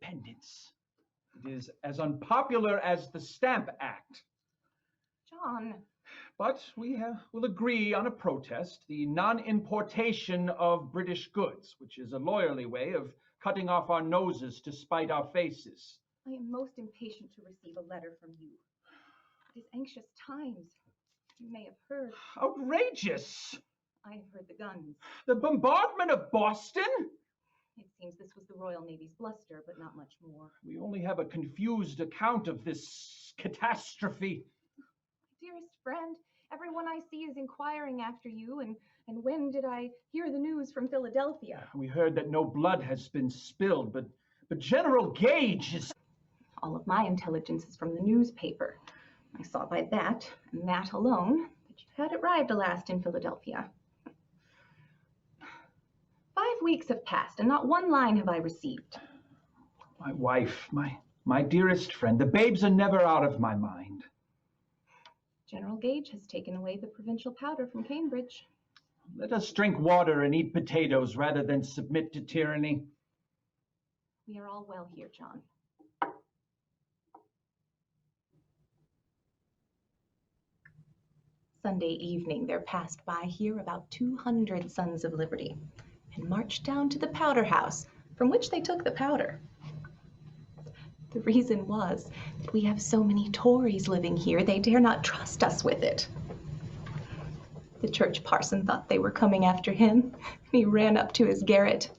independence. It is as unpopular as the Stamp Act. John. But we will agree on a protest, the non-importation of British goods, which is a lawyerly way of cutting off our noses to spite our faces. I am most impatient to receive a letter from you. It is anxious times. You may have heard. Outrageous! I have heard the guns. The bombardment of Boston? It seems this was the Royal Navy's bluster, but not much more. We only have a confused account of this catastrophe. Dearest friend, everyone I see is inquiring after you, and when did I hear the news from Philadelphia? We heard that no blood has been spilled, but General Gage is... All of my intelligence is from the newspaper. I saw by that, and that alone, that you had arrived last in Philadelphia. 5 weeks have passed, and not one line have I received. My wife, my dearest friend, the babes are never out of my mind. General Gage has taken away the provincial powder from Cambridge. Let us drink water and eat potatoes rather than submit to tyranny. We are all well here, John. Sunday evening there passed by here about 200 Sons of Liberty, and marched down to the powder house, from which they took the powder. The reason was that we have so many Tories living here, they dare not trust us with it. The church parson thought they were coming after him, and he ran up to his garret.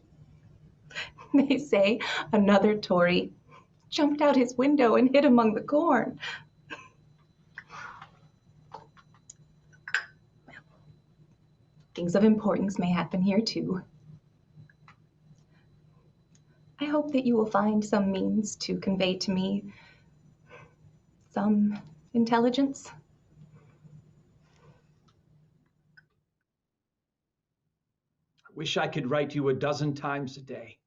They say another Tory jumped out his window and hid among the corn. Well, things of importance may happen here too. I hope that you will find some means to convey to me some intelligence. I wish I could write you a dozen times a day.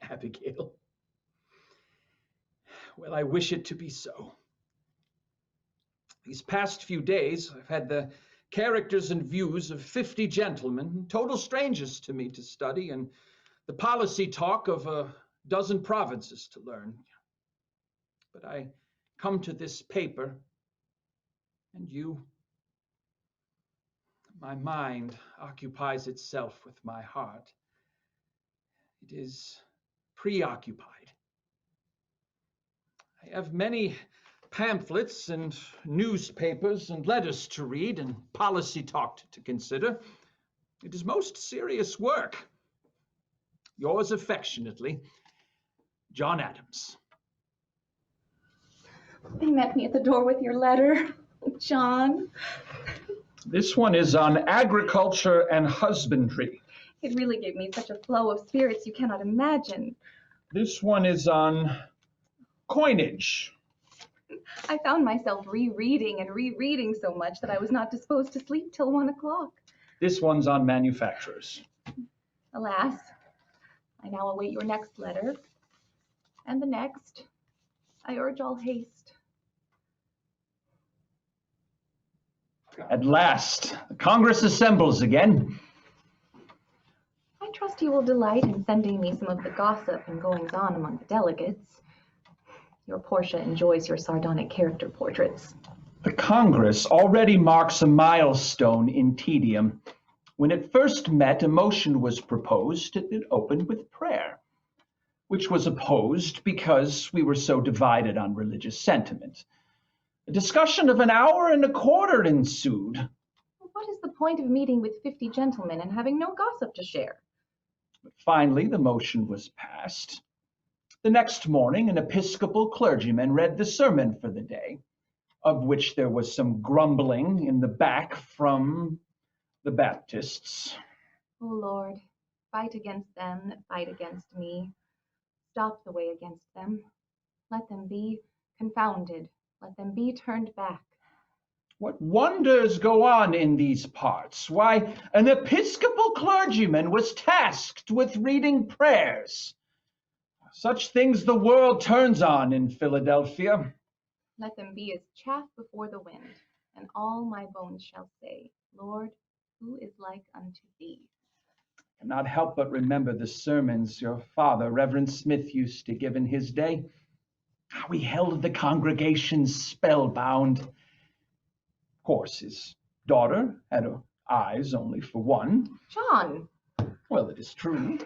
Abigail. Well, I wish it to be so. These past few days, I've had the characters and views of 50 gentlemen, total strangers to me, to study, and the policy talk of a dozen provinces to learn. But I come to this paper, and you. My mind occupies itself with my heart. It is preoccupied. I have many pamphlets and newspapers and letters to read and policy talk to consider. It is most serious work. Yours affectionately, John Adams. They met me at the door with your letter, John. This one is on agriculture and husbandry. It really gave me such a flow of spirits you cannot imagine. This one is on coinage. I found myself rereading and rereading so much that I was not disposed to sleep till 1 o'clock. This one's on manufacturers. Alas, I now await your next letter, and the next. I urge all haste. At last, the Congress assembles again. I trust you will delight in sending me some of the gossip and goings-on among the delegates. Your Portia enjoys your sardonic character portraits. The Congress already marks a milestone in tedium. When it first met, a motion was proposed. It opened with prayer, which was opposed because we were so divided on religious sentiment. A discussion of an hour and a quarter ensued. What is the point of meeting with 50 gentlemen and having no gossip to share? But finally, the motion was passed. The next morning, an Episcopal clergyman read the sermon for the day, of which there was some grumbling in the back from the Baptists. O Lord, fight against them that fight against me. Stop the way against them. Let them be confounded. Let them be turned back. What wonders go on in these parts? Why, an Episcopal clergyman was tasked with reading prayers. Such things the world turns on in Philadelphia. Let them be as chaff before the wind, and all my bones shall say, Lord, who is like unto thee? cannot help but remember the sermons your father, Reverend Smith, used to give in his day. How he held the congregation spellbound. Of course, his daughter had her eyes only for one. John! Well, it is true.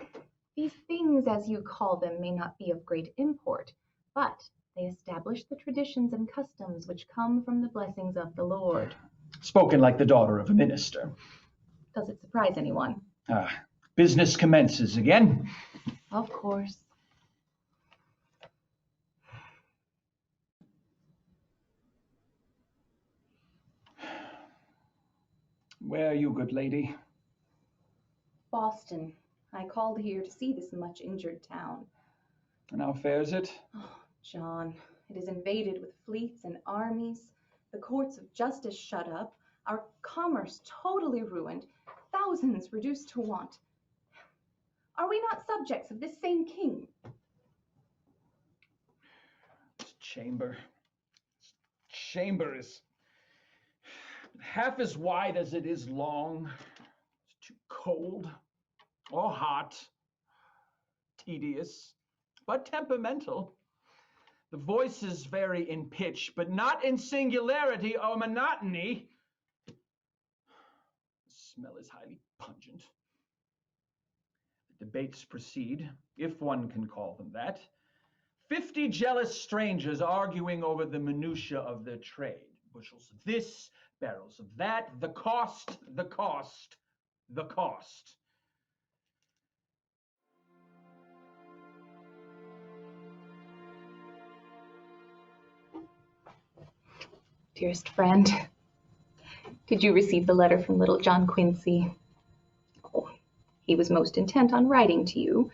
These things, as you call them, may not be of great import, but they establish the traditions and customs which come from the blessings of the Lord. Spoken like the daughter of a minister. Does it surprise anyone? Business commences again. Of course. Where are you, good lady? Boston. I called here to see this much injured town. And how fares it? Oh, John, it is invaded with fleets and armies, the courts of justice shut up, our commerce totally ruined, thousands reduced to want. Are we not subjects of this same king? This chamber is half as wide as it is long. It's too cold or hot, tedious, but temperamental. The voices vary in pitch, but not in singularity or monotony. The smell is highly pungent. The debates proceed, if one can call them that. 50 jealous strangers arguing over the minutiae of their trade. Bushels of this, barrels of that, the cost, the cost, the cost. Dearest friend, did you receive the letter from little John Quincy? Oh, he was most intent on writing to you,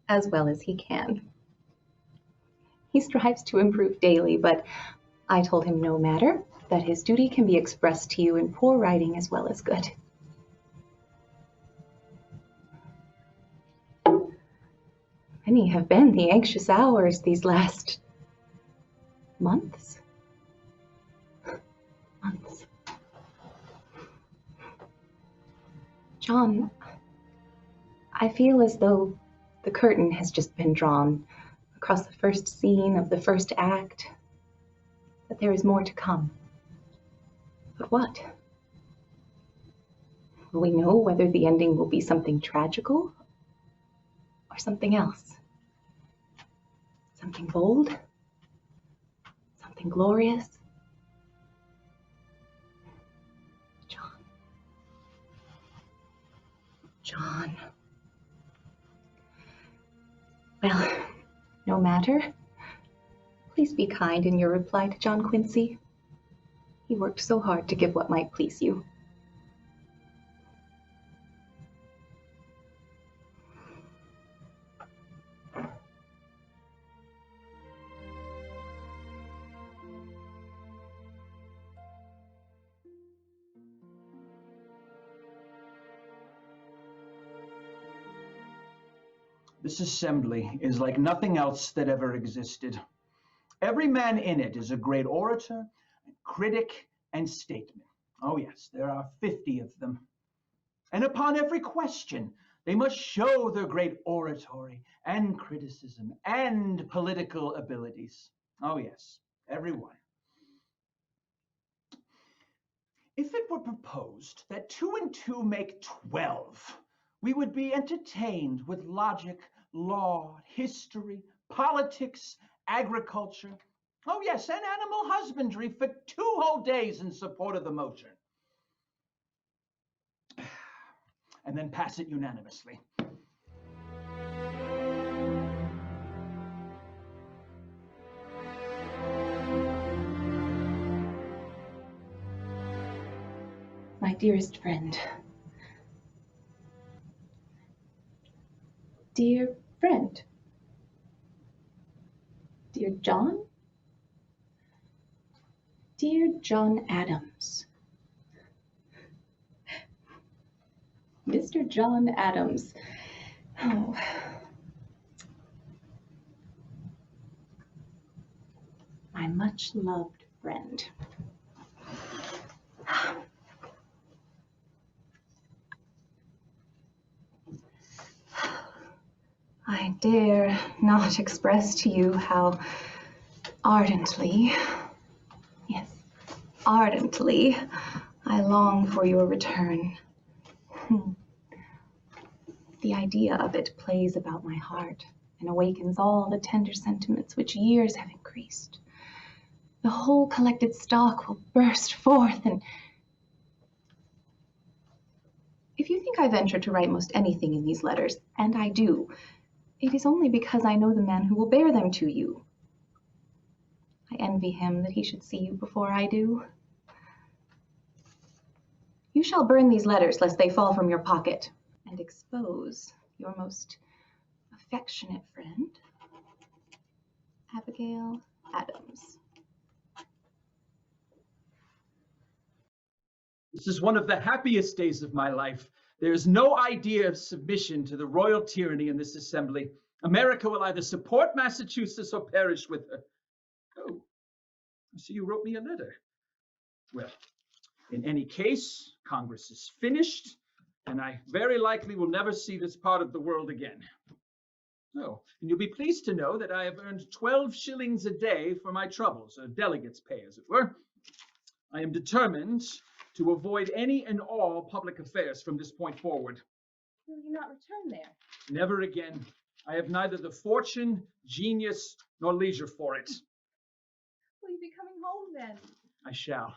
as well as he can. He strives to improve daily, but I told him no matter, that his duty can be expressed to you in poor writing as well as good. Many have been the anxious hours these last months. John, I feel as though the curtain has just been drawn across the first scene of the first act, that there is more to come. But what? Will we know whether the ending will be something tragical or something else? Something bold? Something glorious? John. Well, no matter. Please be kind in your reply to John Quincy. He worked so hard to give what might please you. This assembly is like nothing else that ever existed. Every man in it is a great orator, critic, and statesman. Oh yes, there are 50 of them. And upon every question, they must show their great oratory and criticism and political abilities. Oh yes, every one. If it were proposed that 2 and 2 make 12, we would be entertained with logic, law, history, politics, agriculture. Oh yes, and animal husbandry for 2 whole days in support of the motion. And then pass it unanimously. My dearest friend. Dear friend. Dear John. Dear John Adams. Mr. John Adams. Oh. My much loved friend. I dare not express to you how ardently, yes, ardently, I long for your return. The idea of it plays about my heart and awakens all the tender sentiments which years have increased. The whole collected stock will burst forth, and if you think I venture to write most anything in these letters, and I do, it is only because I know the man who will bear them to you. I envy him that he should see you before I do. You shall burn these letters lest they fall from your pocket, and expose your most affectionate friend, Abigail Adams. This is one of the happiest days of my life. There is no idea of submission to the royal tyranny in this assembly. America will either support Massachusetts or perish with her. Oh, I see you wrote me a letter. Well, in any case, Congress is finished, and I very likely will never see this part of the world again. Oh, and you'll be pleased to know that I have earned 12 shillings a day for my troubles, a delegate's pay, as it were. I am determined to avoid any and all public affairs from this point forward. Will you not return there? Never again. I have neither the fortune, genius, nor leisure for it. Will you be coming home then? I shall.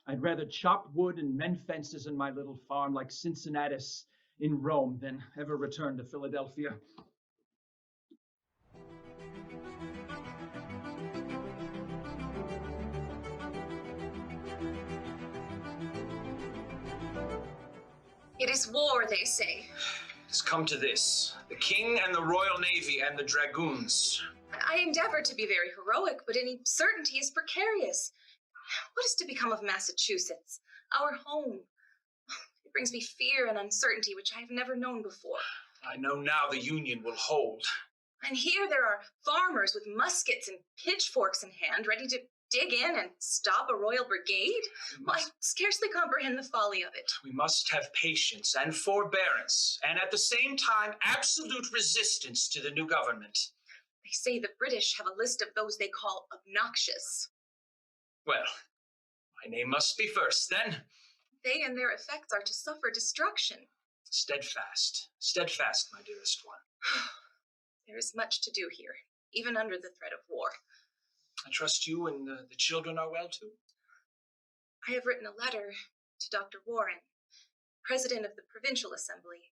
I'd rather chop wood and mend fences in my little farm like Cincinnatus in Rome than ever return to Philadelphia. It is war, they say. It's come to this. The king and the Royal Navy and the dragoons. I endeavor to be very heroic, but any certainty is precarious. What is to become of Massachusetts, our home? It brings me fear and uncertainty which I have never known before. I know now the Union will hold. And here there are farmers with muskets and pitchforks in hand, ready to dig in and stop a royal brigade? I scarcely comprehend the folly of it. We must have patience and forbearance, and at the same time, absolute resistance to the new government. They say the British have a list of those they call obnoxious. Well, my name must be first, then. They and their effects are to suffer destruction. Steadfast, steadfast, my dearest one. There is much to do here, even under the threat of war. I trust you and the children are well, too? I have written a letter to Dr. Warren, President of the Provincial Assembly,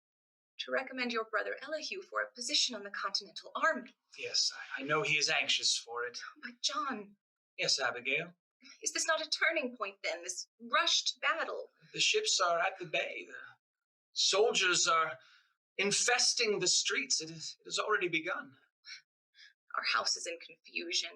to recommend your brother Elihu for a position on the Continental Army. Yes, I know he is anxious for it. But John... Yes, Abigail? Is this not a turning point, then, this rushed battle? The ships are at the bay. The soldiers are infesting the streets. It has already begun. Our house is in confusion.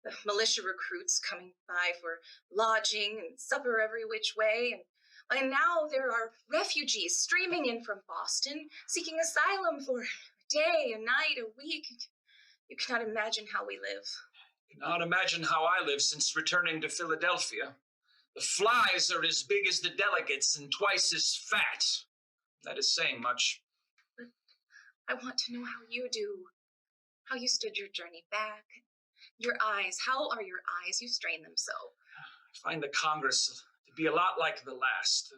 The militia recruits coming by for lodging and supper every which way, and now there are refugees streaming in from Boston, seeking asylum for a day, a night, a week. You cannot imagine how we live. I cannot imagine how I live since returning to Philadelphia. The flies are as big as the delegates and twice as fat. That is saying much. But I want to know how you do, how you stood your journey back. Your eyes, how are your eyes? You strain them so. I find the Congress to be a lot like the last.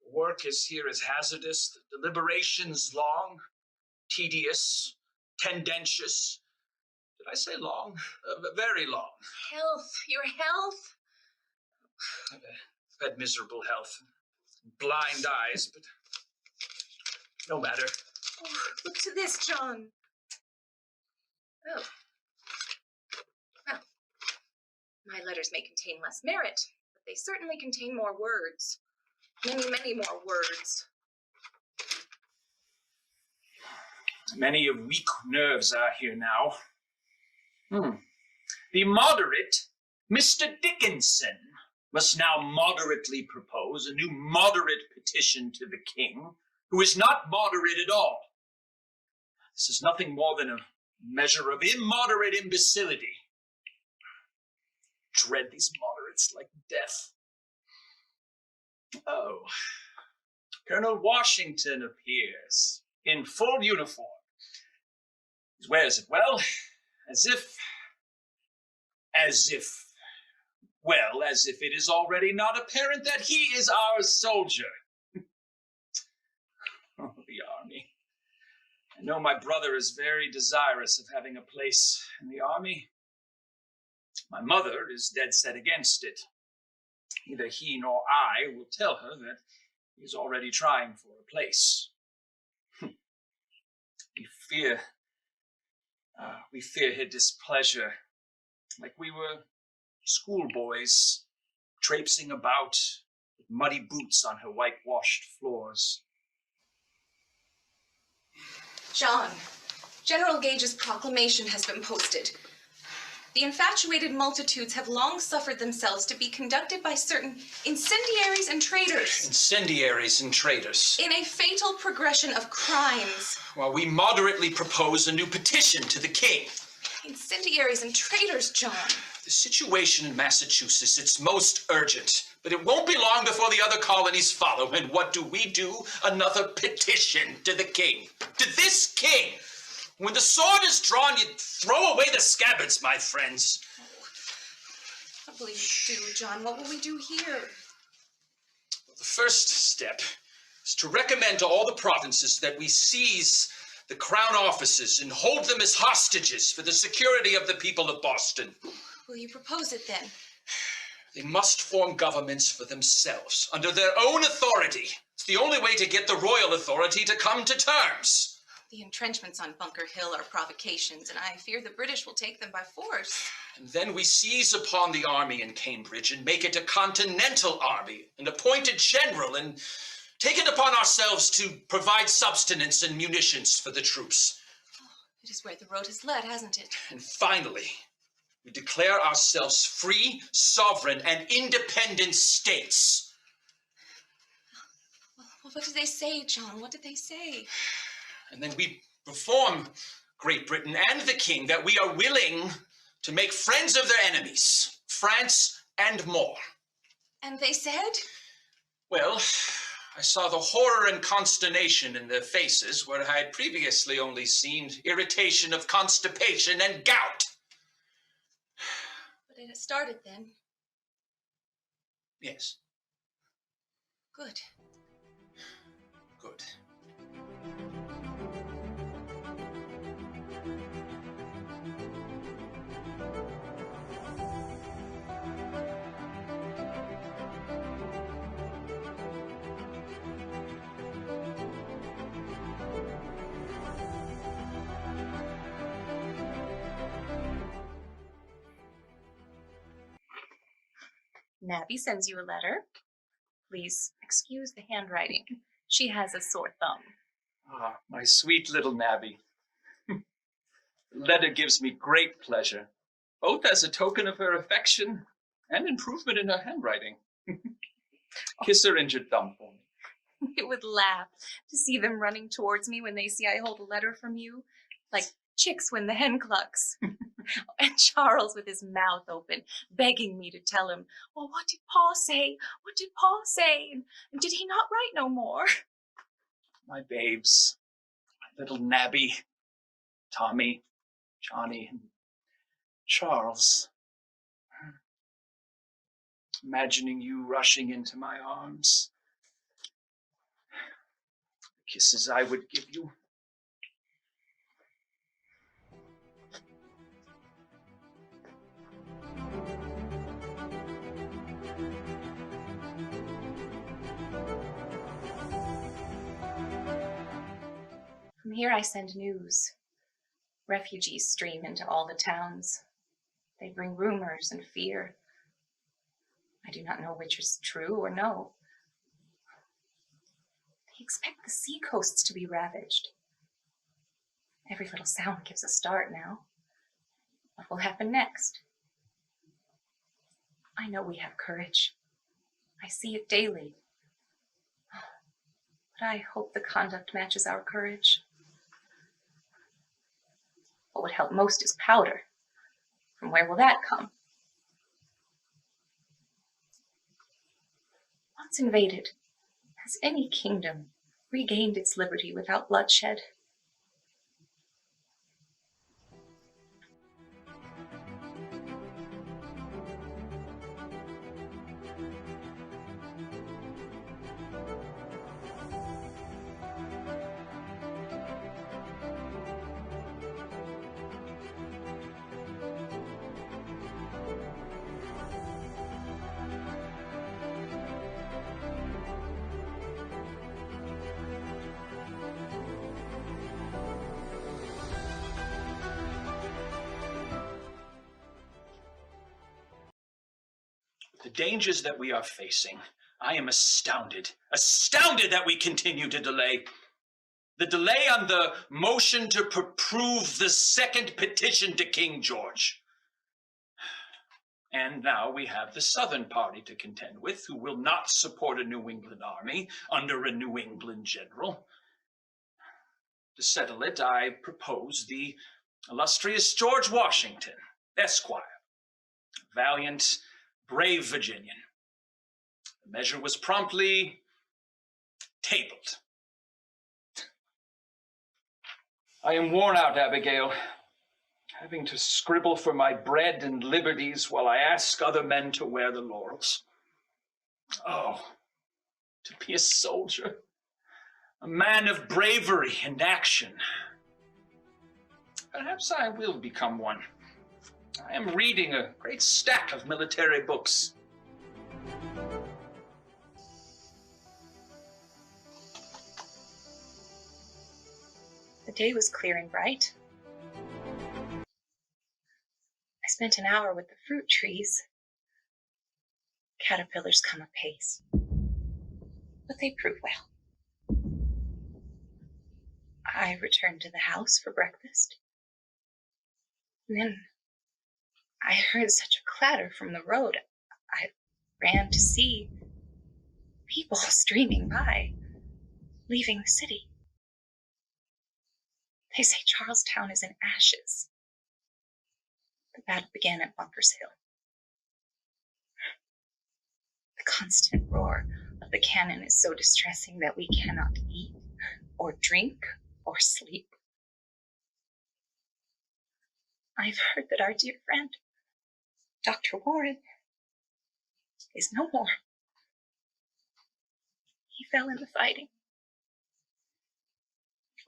The work is here is hazardous, the deliberations long, tedious, tendentious. Did I say long? Very long. Health, your health. I've had miserable health, blind eyes, but no matter. Oh, look to this, John. Oh. Well, my letters may contain less merit, but they certainly contain more words. Many, many more words. Many of weak nerves are here now. The moderate Mr. Dickinson must now moderately propose a new moderate petition to the king, who is not moderate at all. This is nothing more than a measure of immoderate imbecility. Dread these moderates like death. Oh, Colonel Washington appears in full uniform. It wears it well, as if it is already not apparent that he is our soldier. Oh, the army. I know my brother is very desirous of having a place in the army. My mother is dead set against it. Neither he nor I will tell her that he is already trying for a place. We fear her displeasure, like we were schoolboys traipsing about with muddy boots on her whitewashed floors. John, General Gage's proclamation has been posted. The infatuated multitudes have long suffered themselves to be conducted by certain incendiaries and traitors. Incendiaries and traitors. In a fatal progression of crimes. While we moderately propose a new petition to the king. Incendiaries and traitors, John. The situation in Massachusetts, it's most urgent. But it won't be long before the other colonies follow. And what do? Another petition to the king. To this king! When the sword is drawn, you throw away the scabbards, my friends. What will you do, John? What will we do here? The first step is to recommend to all the provinces that we seize the crown offices and hold them as hostages for the security of the people of Boston. Will you propose it then? They must form governments for themselves, under their own authority. It's the only way to get the royal authority to come to terms. The entrenchments on Bunker Hill are provocations, and I fear the British will take them by force. And then we seize upon the army in Cambridge and make it a continental army, and appoint a general, and take it upon ourselves to provide subsistence and munitions for the troops. Oh, it is where the road has led, hasn't it? And finally, we declare ourselves free, sovereign, and independent states. Well, what did they say, John? What did they say? And then we inform Great Britain and the king that we are willing to make friends of their enemies, France and more. And they said? Well, I saw the horror and consternation in their faces where I had previously only seen irritation of constipation and gout. But it has started then. Yes. Good. Good. Nabby sends you a letter. Please excuse the handwriting. She has a sore thumb. Ah, my sweet little Nabby. The letter gives me great pleasure, both as a token of her affection and improvement in her handwriting. Kiss her injured thumb for me. It would laugh to see them running towards me when they see I hold a letter from you, like chicks when the hen clucks. And Charles with his mouth open, begging me to tell him, well, what did Pa say? What did Pa say? And did he not write no more? My babes, my little Nabby, Tommy, Johnny, and Charles. Imagining you rushing into my arms. The kisses I would give you. From here I send news. Refugees stream into all the towns. They bring rumors and fear. I do not know which is true or no. They expect the sea coasts to be ravaged. Every little sound gives a start now. What will happen next? I know we have courage. I see it daily. But I hope the conduct matches our courage. What would help most is powder. From where will that come? Once invaded, has any kingdom regained its liberty without bloodshed? The dangers that we are facing, I am astounded that we continue to delay. The delay on the motion to approve the second petition to King George. And now we have the Southern party to contend with, who will not support a New England army under a New England general. To settle it, I propose the illustrious George Washington, Esquire, valiant, brave Virginian. The measure was promptly tabled. I am worn out, Abigail, having to scribble for my bread and liberties while I ask other men to wear the laurels. Oh, to be a soldier, a man of bravery and action. Perhaps I will become one. I am reading a great stack of military books. The day was clear and bright. I spent an hour with the fruit trees. Caterpillars come apace, but they prove well. I returned to the house for breakfast. And then I heard such a clatter from the road. I ran to see people streaming by, leaving the city. They say Charlestown is in ashes. The battle began at Bunker's Hill. The constant roar of the cannon is so distressing that we cannot eat or drink or sleep. I've heard that our dear friend, Dr. Warren, is no more. He fell in the fighting.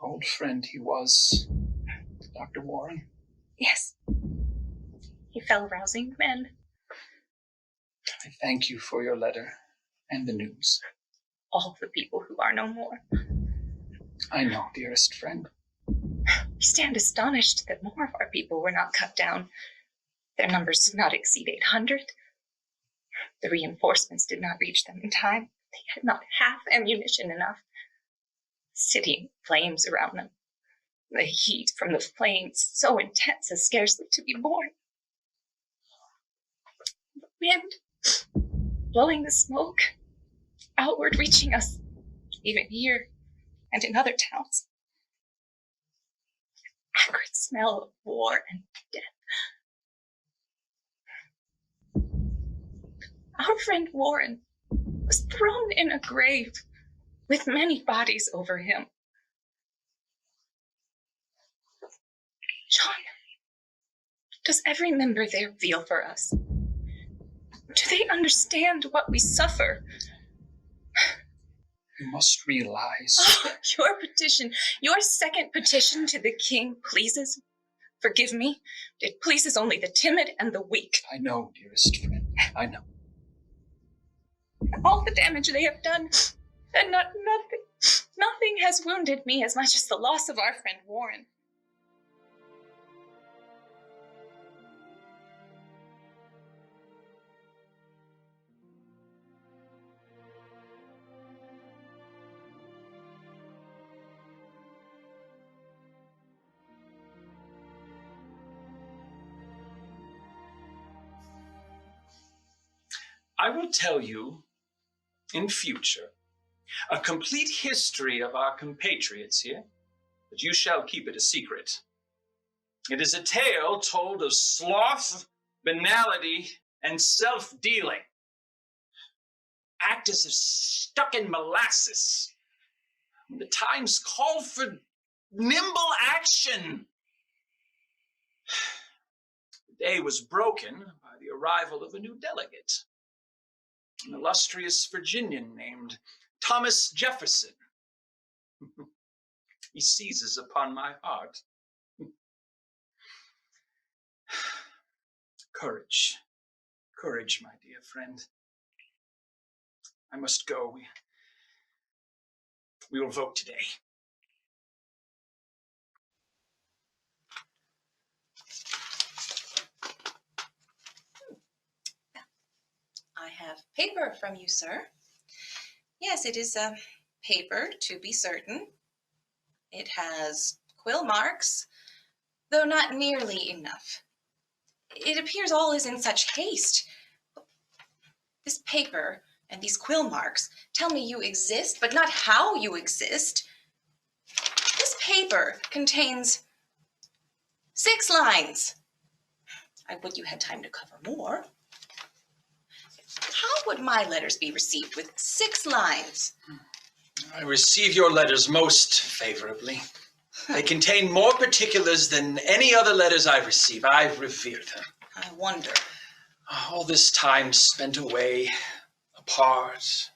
Old friend he was, Dr. Warren. Yes. He fell rousing the men. I thank you for your letter and the news. All the people who are no more. I know, dearest friend. We stand astonished that more of our people were not cut down. Their numbers did not exceed 800. The reinforcements did not reach them in time. They had not half ammunition enough. The city in flames around them. The heat from the flames so intense as scarcely to be borne. The wind blowing the smoke outward, reaching us even here and in other towns. Acrid smell of war and death. Our friend Warren was thrown in a grave with many bodies over him. John, does every member there feel for us? Do they understand what we suffer? You must realize. Oh, your petition, your second petition to the king pleases. Forgive me, it pleases only the timid and the weak. I know, dearest friend, I know. All the damage they have done, and nothing has wounded me as much as the loss of our friend Warren. I will tell you in future a complete history of our compatriots here, but you shall keep it a secret. It is a tale told of sloth, banality, and self-dealing. Act as if stuck in molasses when the times call for nimble action. The day was broken by the arrival of a new delegate, an illustrious Virginian named Thomas Jefferson. He seizes upon my heart. Courage, courage, my dear friend. I must go. We will vote today. I paper from you, sir. Yes, it is paper, to be certain. It has quill marks, though not nearly enough. It appears all is in such haste. This paper and these quill marks tell me you exist, but not how you exist. This paper contains 6 lines. I would you had time to cover more. How would my letters be received with 6 lines? I receive your letters most favorably. They contain more particulars than any other letters I receive. I revere them. I wonder. All this time spent away, apart.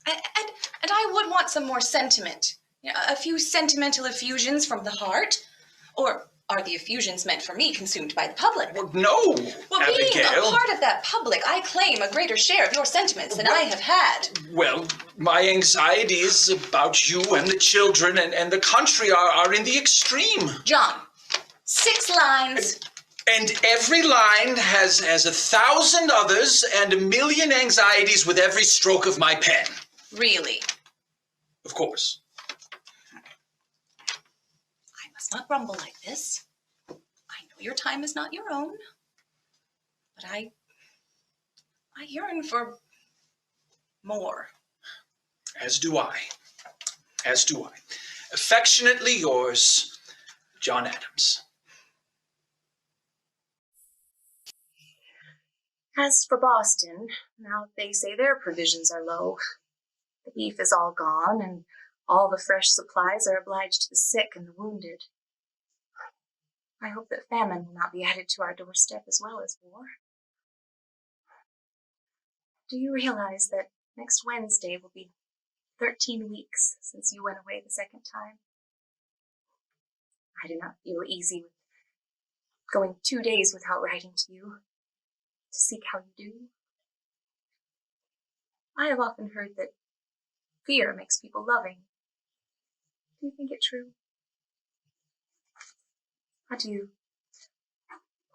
And I would want some more sentiment. You know, a few sentimental effusions from the heart. Or are the effusions meant for me, consumed by the public? Well, no, Well, Abigail. being a part of that public, I claim a greater share of your sentiments than I have had. Well, my anxieties about you and the children and the country are in the extreme. John, 6 lines. And every line has 1,000 others and 1,000,000 anxieties with every stroke of my pen. Really? Of course. I must not grumble like this. I know your time is not your own. But I yearn for more. As do I. As do I. Affectionately yours, John Adams. As for Boston, now they say their provisions are low. The beef is all gone, and all the fresh supplies are obliged to the sick and the wounded. I hope that famine will not be added to our doorstep as well as war. Do you realize that next Wednesday will be 13 weeks since you went away the second time? I do not feel easy with going 2 days without writing to you, to seek how you do. I have often heard that fear makes people loving. Do you think it true? Adieu,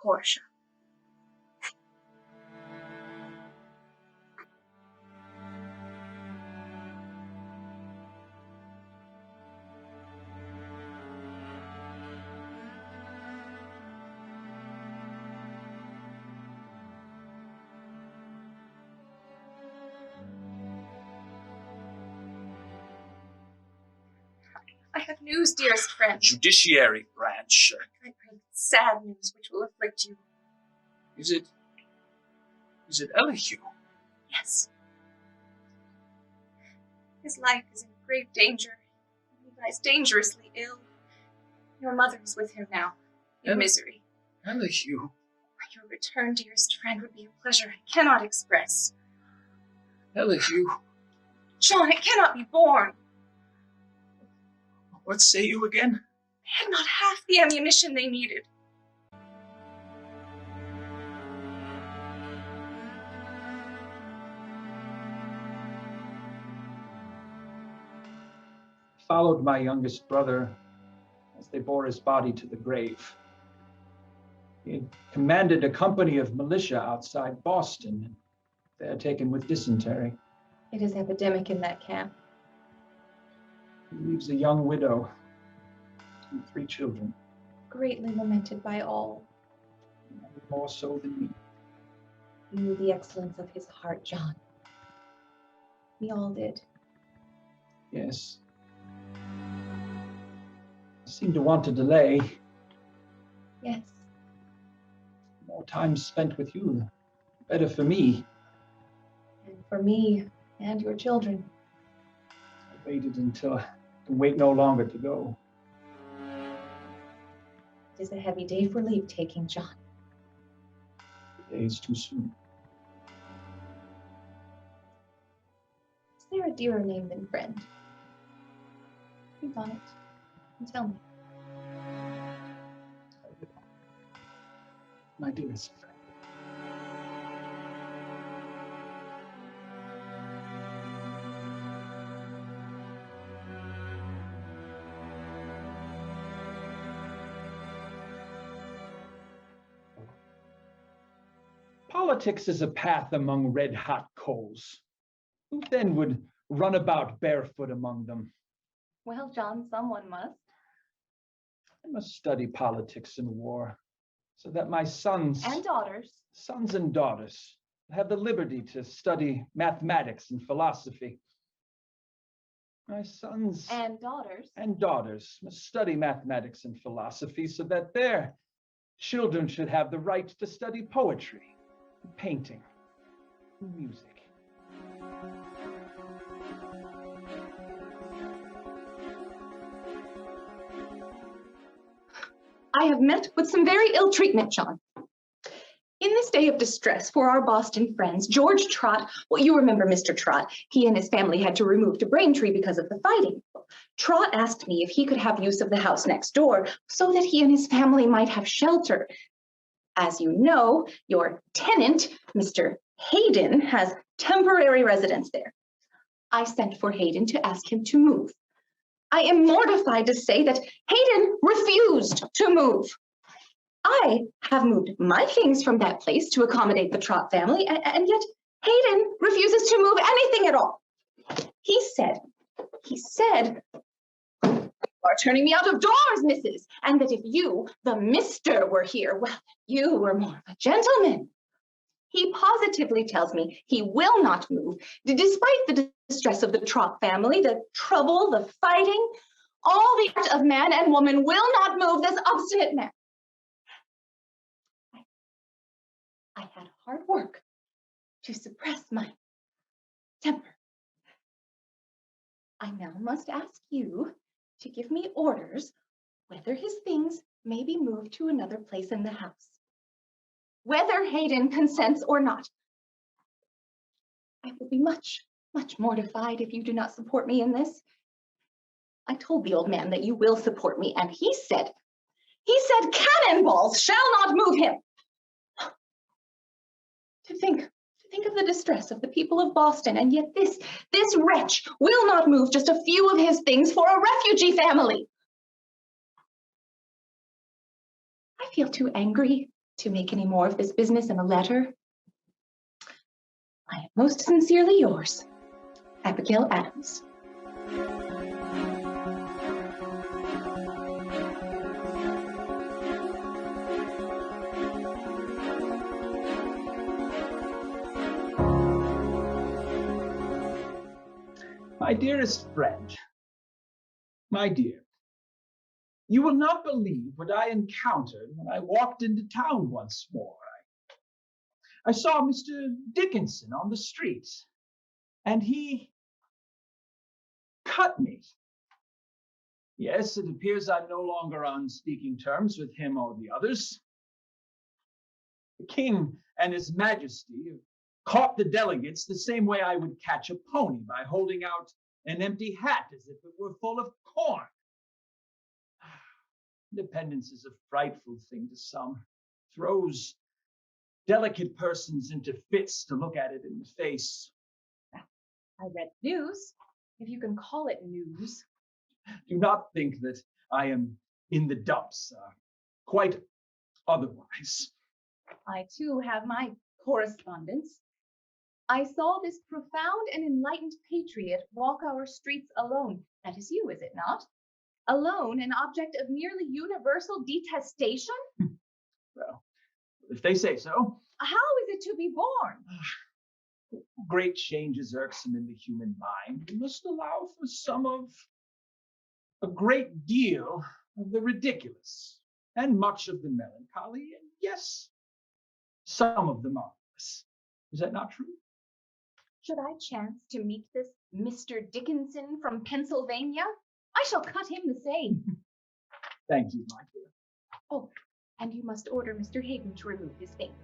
Portia. I have news, dearest friend. Judiciary branch. I bring sad news which will afflict you. Is it Elihu? Yes. His life is in grave danger. He lies dangerously ill. Your mother is with him now, in misery. Elihu? Your return, dearest friend, would be a pleasure I cannot express. Elihu? John, it cannot be borne. What say you again? They had not half the ammunition they needed. Followed my youngest brother as they bore his body to the grave. He had commanded a company of militia outside Boston, and they are taken with dysentery. It is epidemic in that camp. He leaves a young widow and 3 children, Greatly lamented by all. more so than me. You knew the excellence of his heart, John. We all did. Yes. I seem to want to delay. Yes. More time spent with you, the better for me. And for me and your children. I waited until I can wait no longer to go. It is a heavy day for leave taking, John. The day is too soon. Is there a dearer name than friend? Think on it and tell me. My dearest friend. Politics is a path among red-hot coals. Who then would run about barefoot among them? Well, John, someone must. I must study politics and war, so that my sons And and daughters have the liberty to study mathematics and philosophy. My sons and daughters must study mathematics and philosophy so that their children should have the right to study poetry, painting, and music. I have met with some very ill treatment, John. In this day of distress for our Boston friends, George Trott, well, you remember Mr. Trott, he and his family had to remove to Braintree because of the fighting. Trott asked me if he could have use of the house next door so that he and his family might have shelter. As you know, your tenant, Mr. Hayden, has temporary residence there. I sent for Hayden to ask him to move. I am mortified to say that Hayden refused to move. I have moved my things from that place to accommodate the Trott family, and yet Hayden refuses to move anything at all. He said, "You are turning me out of doors, missus, and that if you, the mister, were here, well, you were more of a gentleman." He positively tells me he will not move, despite the distress of the Trott family, the trouble, the fighting. All the art of man and woman will not move this obstinate man. I had hard work to suppress my temper. I now must ask you to give me orders whether his things may be moved to another place in the house. Whether Hayden consents or not. I will be much, much mortified if you do not support me in this. I told the old man that you will support me, and he said cannonballs shall not move him. To think of the distress of the people of Boston, and yet this wretch will not move just a few of his things for a refugee family. I feel too angry to make any more of this business in a letter. I am most sincerely yours, Abigail Adams. My dearest friend, my dear, you will not believe what I encountered when I walked into town once more. I saw Mr. Dickinson on the street, and he cut me. Yes, it appears I'm no longer on speaking terms with him or the others. The king and his majesty caught the delegates the same way I would catch a pony, by holding out an empty hat as if it were full of corn. Independence is a frightful thing to some. Throws delicate persons into fits to look at it in the face. I read news, if you can call it news. Do not think that I am in the dumps. Quite otherwise. I too have my correspondence. I saw this profound and enlightened patriot walk our streets alone. That is you, is it not? Alone, an object of nearly universal detestation? Well, if they say so. How is it to be borne? Great change is irksome in the human mind. We must allow for some of a great deal of the ridiculous, and much of the melancholy, and yes, some of the marvelous. Is that not true? Should I chance to meet this Mr. Dickinson from Pennsylvania, I shall cut him the same. Thank you, my dear. Oh, and you must order Mr. Hayden to remove his things.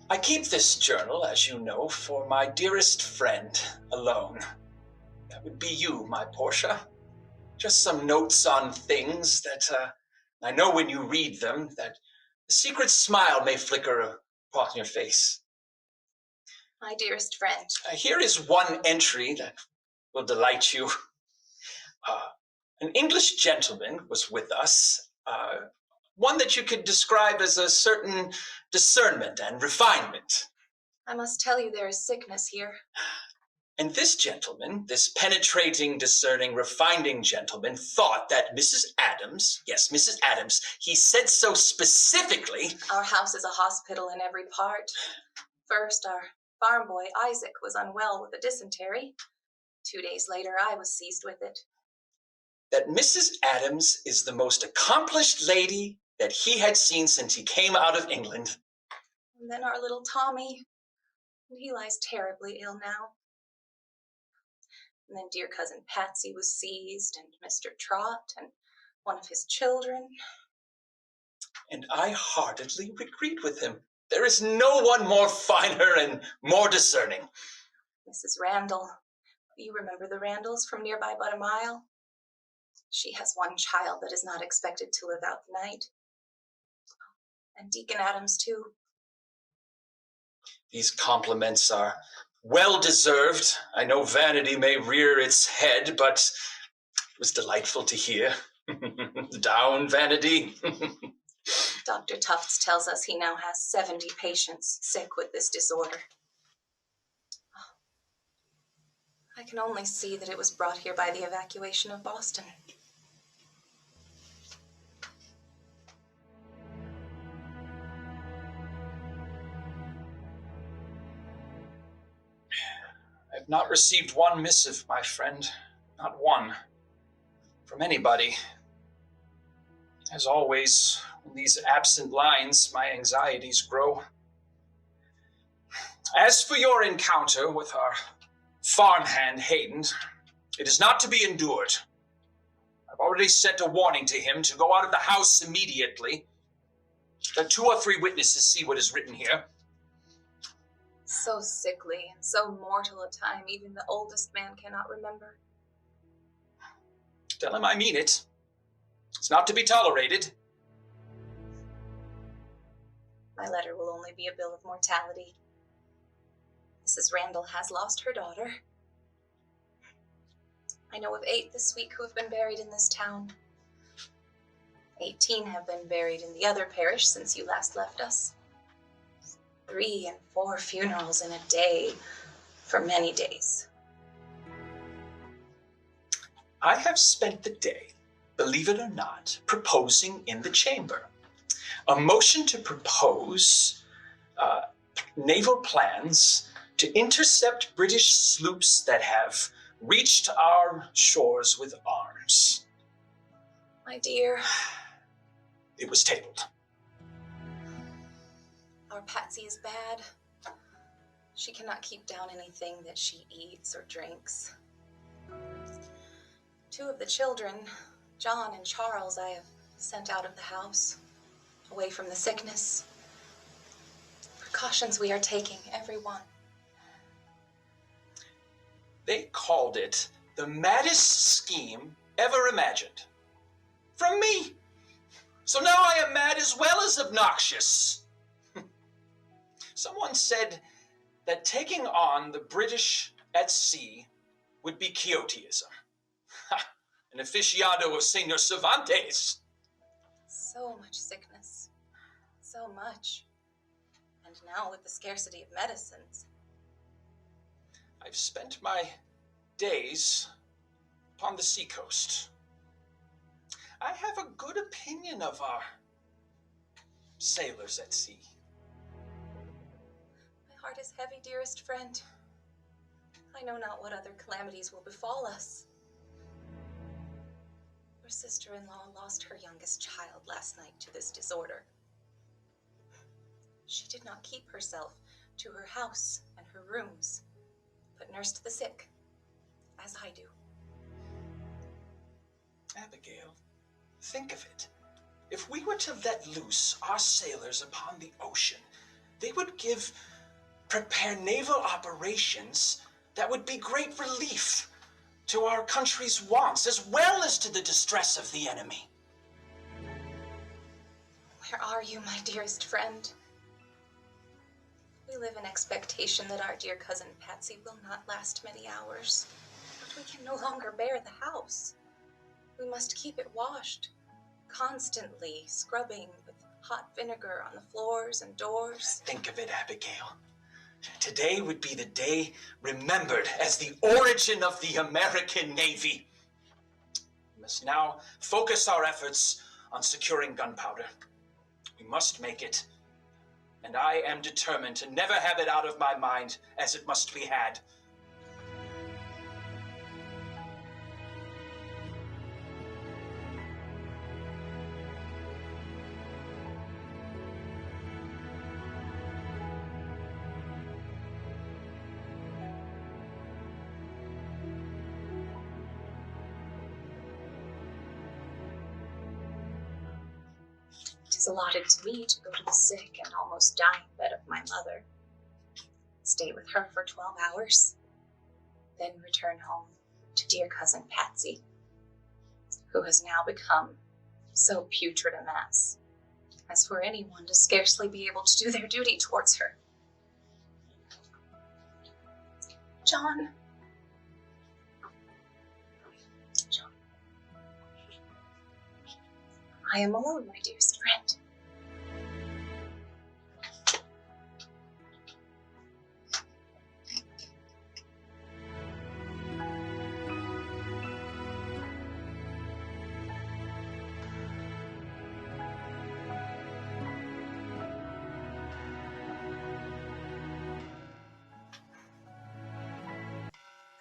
I keep this journal, as you know, for my dearest friend alone. That would be you, my Portia. Just some notes on things that I know when you read them that a secret smile may flicker upon your face. My dearest friend. Here is one entry that will delight you. An English gentleman was with us, one that you could describe as a certain discernment and refinement. I must tell you there is sickness here. And this gentleman, this penetrating, discerning, refining gentleman, thought that Mrs. Adams, yes, Mrs. Adams, he said so specifically. Our house is a hospital in every part. First, our farm boy Isaac was unwell with a dysentery. 2 days later, I was seized with it. That Mrs. Adams is the most accomplished lady that he had seen since he came out of England. And then our little Tommy, he lies terribly ill now. And then dear cousin Patsy was seized, and Mr. Trot, and one of his children. And I heartily agreed with him. There is no one more finer and more discerning. Mrs. Randall. You remember the Randalls from nearby but a mile? She has one child that is not expected to live out the night. And Deacon Adams, too. These compliments are well-deserved. I know vanity may rear its head, but it was delightful to hear. Down, vanity. Dr. Tufts tells us he now has 70 patients sick with this disorder. I can only see that it was brought here by the evacuation of Boston. I've not received one missive, my friend. Not one. From anybody. As always, in these absent lines, my anxieties grow. As for your encounter with our farmhand Hayden, it is not to be endured. I've already sent a warning to him to go out of the house immediately. Let 2 or 3 witnesses see what is written here. So sickly and so mortal a time, even the oldest man cannot remember. Tell him I mean it. It's not to be tolerated. My letter will only be a bill of mortality. Mrs. Randall has lost her daughter. I know of 8 this week who have been buried in this town. 18 have been buried in the other parish since you last left us. 3 and 4 funerals in a day for many days. I have spent the day, believe it or not, proposing in the chamber. A motion to propose naval plans to intercept British sloops that have reached our shores with arms. My dear. It was tabled. Our Patsy is bad. She cannot keep down anything that she eats or drinks. 2 of the children, John and Charles, I have sent out of the house, away from the sickness. Precautions we are taking, everyone. They called it the maddest scheme ever imagined. From me. So now I am mad as well as obnoxious. Someone said that taking on the British at sea would be Quixotism. An aficionado of Senor Cervantes. So much sickness. So much. And now with the scarcity of medicines. I've spent my days upon the seacoast. I have a good opinion of our sailors at sea. My heart is heavy, dearest friend. I know not what other calamities will befall us. Your sister-in-law lost her youngest child last night to this disorder. She did not keep herself to her house and her rooms, but nursed the sick, as I do. Abigail, think of it. If we were to let loose our sailors upon the ocean, they would prepare naval operations that would be great relief to our country's wants, as well as to the distress of the enemy. Where are you, my dearest friend? We live in expectation that our dear cousin Patsy will not last many hours, but we can no longer bear the house. We must keep it washed, constantly scrubbing with hot vinegar on the floors and doors. Think of it, Abigail. Today would be the day remembered as the origin of the American Navy. We must now focus our efforts on securing gunpowder. We must make it, and I am determined to never have it out of my mind as it must be had. It is allotted to me to go to the sick and almost dying bed of my mother, stay with her for 12 hours, then return home to dear cousin Patsy, who has now become so putrid a mess as for anyone to scarcely be able to do their duty towards her. John. I am alone, my dearest friend.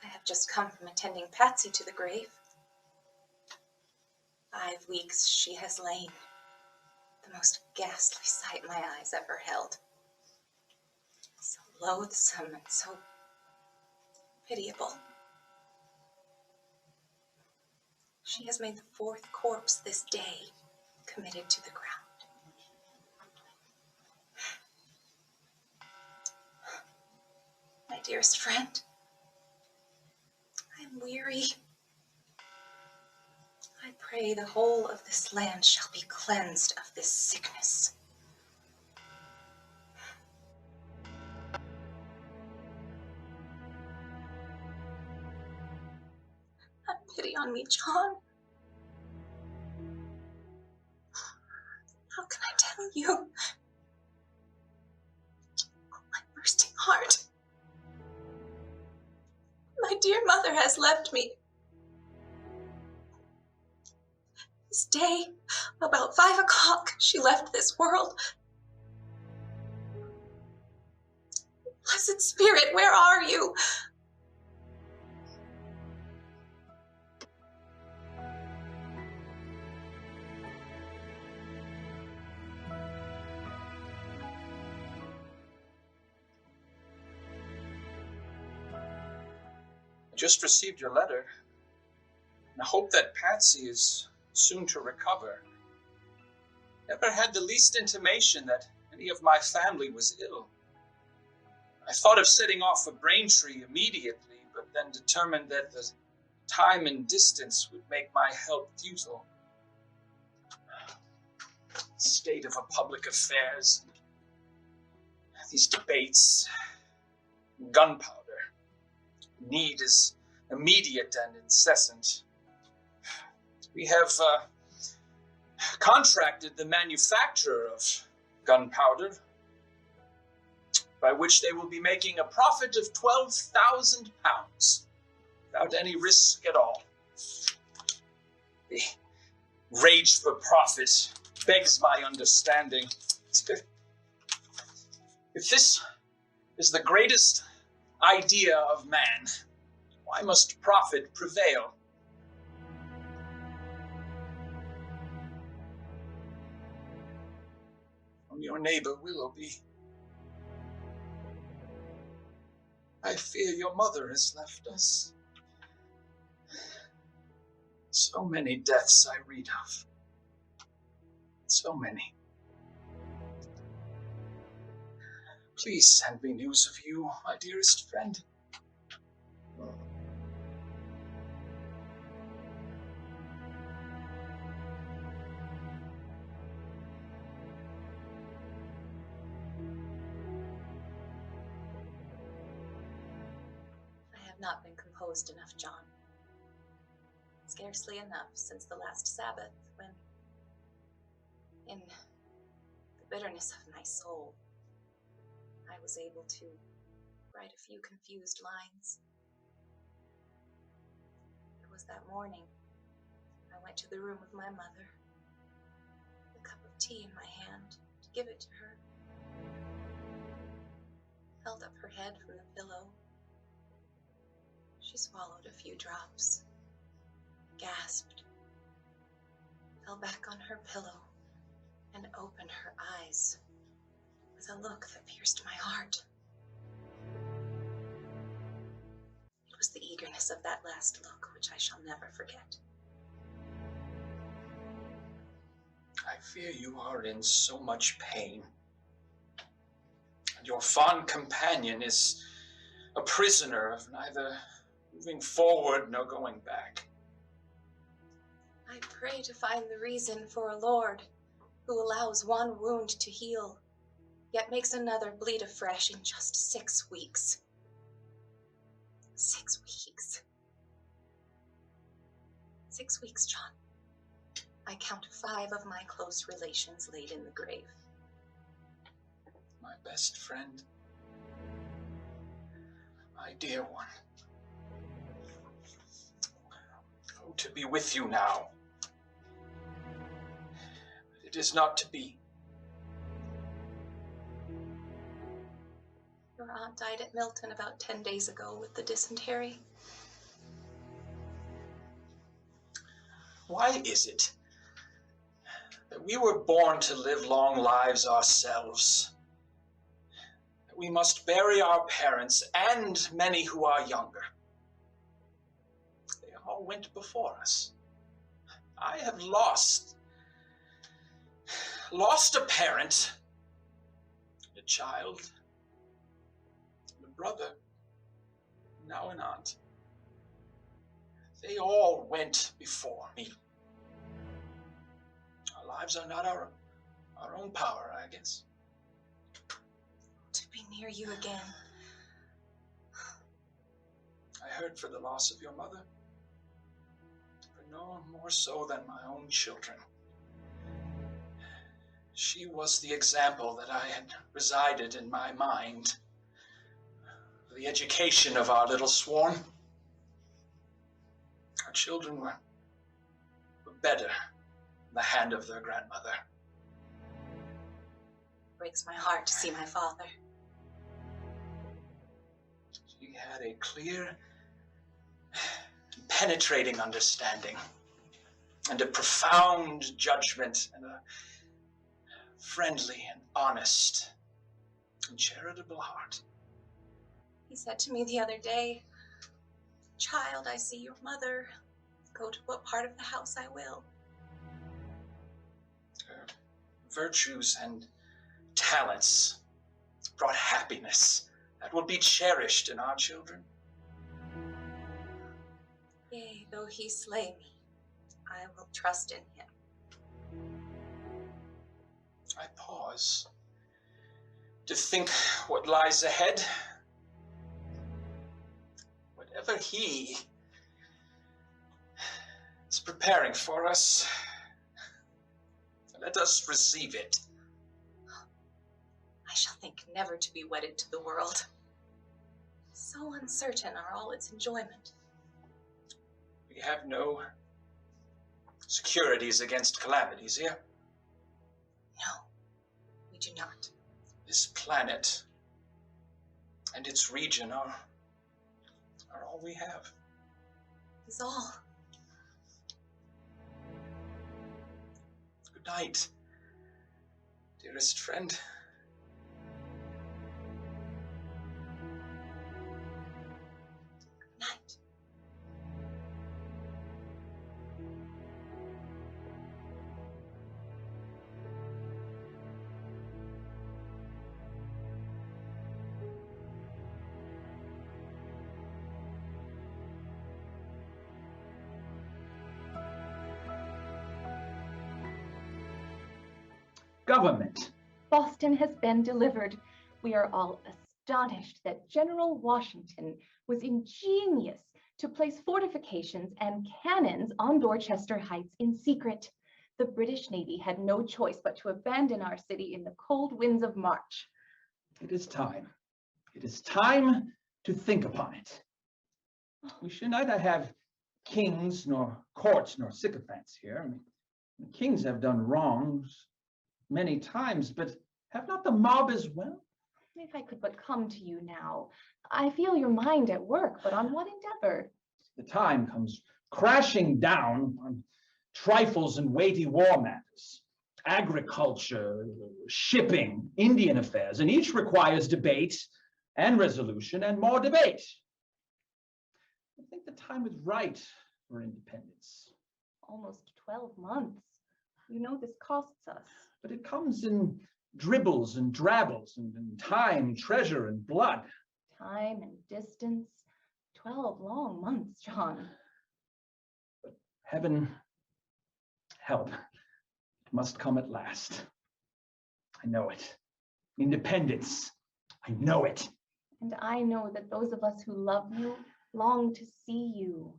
I have just come from attending Patsy to the grave. 5 weeks she has lain, the most ghastly sight my eyes ever held. So loathsome and so pitiable. She has made the 4th corpse this day committed to the ground. My dearest friend, I am weary. I pray the whole of this land shall be cleansed of this sickness. Have pity on me, John. How can I tell you? Oh, my bursting heart. My dear mother has left me. This day, about 5 o'clock, she left this world. Blessed Spirit, where are you? I just received your letter, and I hope that Patsy is soon to recover. Never had the least intimation that any of my family was ill. I thought of setting off for Braintree immediately, but then determined that the time and distance would make my help futile. State of our public affairs, these debates, gunpowder. Need is immediate and incessant. We have contracted the manufacturer of gunpowder, by which they will be making a profit of 12,000 pounds without any risk at all. The rage for profit begs my understanding. If this is the greatest idea of man, why must profit prevail? From your neighbor Willoughby. I fear your mother has left us. So many deaths I read of. So many. Please send me news of you, my dearest friend. have not been composed enough, John. Scarcely enough since the last Sabbath, when, in the bitterness of my soul, I was able to write a few confused lines. It was that morning I went to the room of my mother, a cup of tea in my hand, to give it to her. Held up her head from the pillow. She swallowed a few drops, gasped, fell back on her pillow, and opened her eyes with a look that pierced my heart. It was the eagerness of that last look which I shall never forget. I fear you are in so much pain. And your fond companion is a prisoner of neither moving forward nor going back. I pray to find the reason for a Lord who allows one wound to heal, yet makes another bleed afresh in just 6 weeks. 6 weeks. 6 weeks, John. I count 5 of my close relations laid in the grave. My best friend, my dear one. Oh, to be with you now. But it is not to be. Your aunt died at Milton about 10 days ago with the dysentery. Why is it that we were born to live long lives ourselves? That we must bury our parents and many who are younger? They all went before us. I have lost a parent, a child, a brother, now an aunt. They all went before me. Our lives are not our own power, I guess. To be near you again. I heard for the loss of your mother, for no more so than my own children. She was the example that I had resided in my mind, the education of our little swarm. Our children were better in the hand of their grandmother. Breaks my heart to see my father. She had a clear, penetrating understanding, and a profound judgment, and a friendly and honest and charitable heart. He said to me the other day, "Child, I see your mother. Go to what part of the house I will." Her virtues and talents brought happiness that will be cherished in our children. Yea, though he slay me, I will trust in him. I pause to think what lies ahead. Whatever he is preparing for us, let us receive it. I shall think never to be wedded to the world. So uncertain are all its enjoyment. We have no securities against calamities here. No, we do not. This planet and its region are all we have. Is all. Good night, dearest friend. Good night. Government. Boston has been delivered. We are all astonished that General Washington was ingenious to place fortifications and cannons on Dorchester Heights in secret. The British Navy had no choice but to abandon our city in the cold winds of March. It is time. It is time to think upon it. We should neither have kings, nor courts, nor sycophants here. I mean, the kings have done wrongs many times, but have not the mob as well? If I could but come to you now. I feel your mind at work, but on what endeavor? The time comes crashing down on trifles and weighty war matters, agriculture, shipping, Indian affairs, and each requires debate and resolution and more debate. I think the time is right for independence. Almost 12 months. You know this costs us. But it comes in dribbles and drabbles, and in time, treasure, and blood. Time and distance. 12 long months, John. But heaven help must come at last. I know it. Independence. I know it. And I know that those of us who love you long to see you.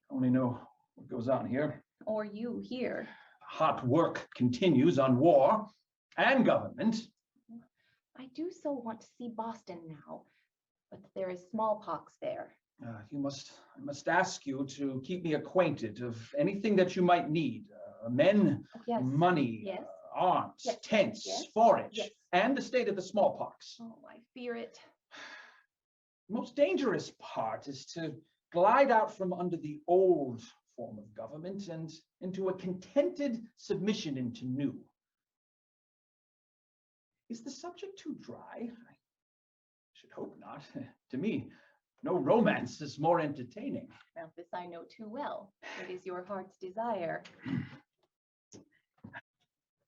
I only know what goes on here. Or you here. Hot work continues on war and government. I do so want to see Boston now, but there is smallpox there. I must ask you to keep me acquainted of anything that you might need. Men, Yes. money, Yes. arms, Yes. tents, Yes. forage, Yes. and the state of the smallpox. Oh, I fear it. The most dangerous part is to glide out from under the old form of government and into a contented submission into new. Is the subject too dry? I should hope not. To me, no romance is more entertaining. Now, this I know too well. It is your heart's desire.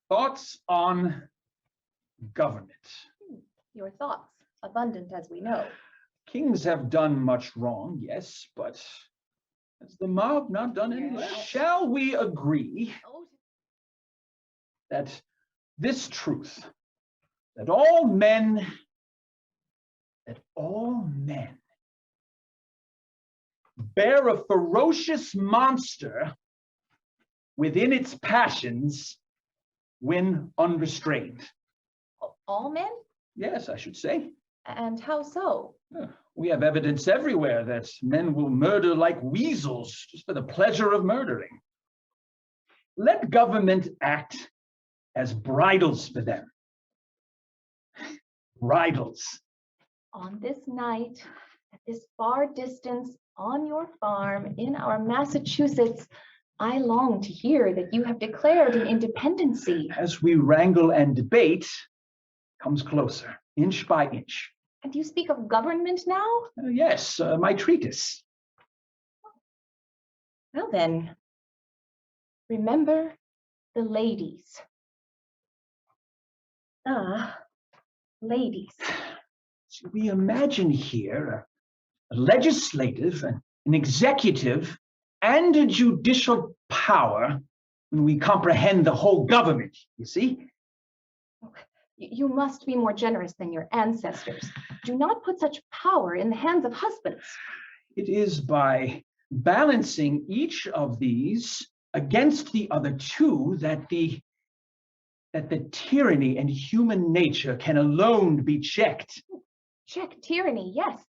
Thoughts on government. Your thoughts, abundant as we know. Kings have done much wrong, yes, but has the mob not done any? Yes. Shall we agree Oh, that this truth, that all men bear a ferocious monster within its passions when unrestrained? all men? Yes, I should say. And how so? We have evidence everywhere that men will murder like weasels just for the pleasure of murdering. Let government act as bridles for them. Bridles. On this night, at this far distance, on your farm in our Massachusetts, I long to hear that you have declared an independency. As we wrangle and debate, comes closer, inch by inch. And you speak of government now? Yes, my treatise. Well then, remember the ladies. Ah, ladies. So we imagine here a legislative, an executive, and a judicial power when we comprehend the whole government, you see? You must be more generous than your ancestors. Do not put such power in the hands of husbands. It is by balancing each of these against the other two that the tyranny and human nature can alone be checked. Check tyranny, yes,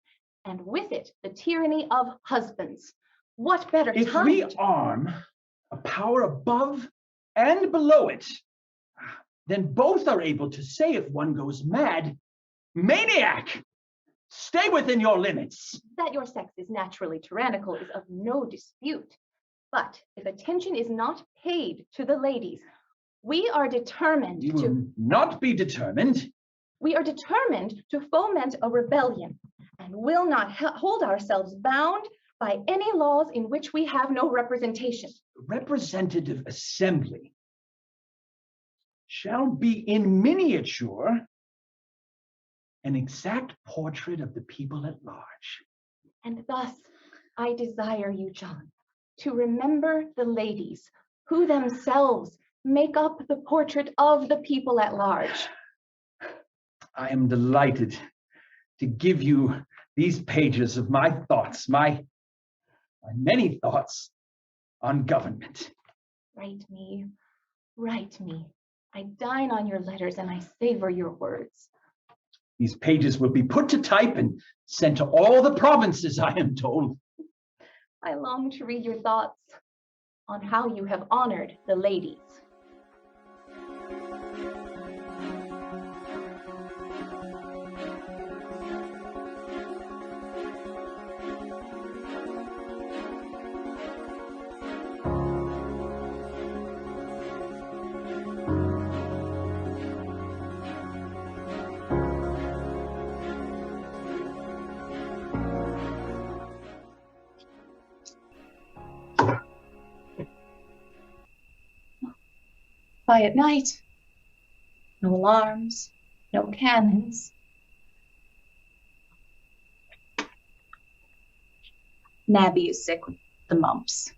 and with it, the tyranny of husbands. What better If time? we arm a power above and below it, then both are able to say if one goes mad, "Maniac, stay within your limits." That your sex is naturally tyrannical is of no dispute. But if attention is not paid to the ladies, we are determined You to... will not be determined. We are determined to foment a rebellion and will not hold ourselves bound by any laws in which we have no representation. Representative assembly shall be in miniature an exact portrait of the people at large. And thus, I desire you, John, to remember the ladies who themselves make up the portrait of the people at large. I am delighted to give you these pages of my thoughts, my many thoughts on government. Write me, write me. I dine on your letters and I savor your words. These pages will be put to type and sent to all the provinces, I am told. I long to read your thoughts on how you have honored the ladies. Quiet night. No alarms, no cannons. Nabby is sick with the mumps.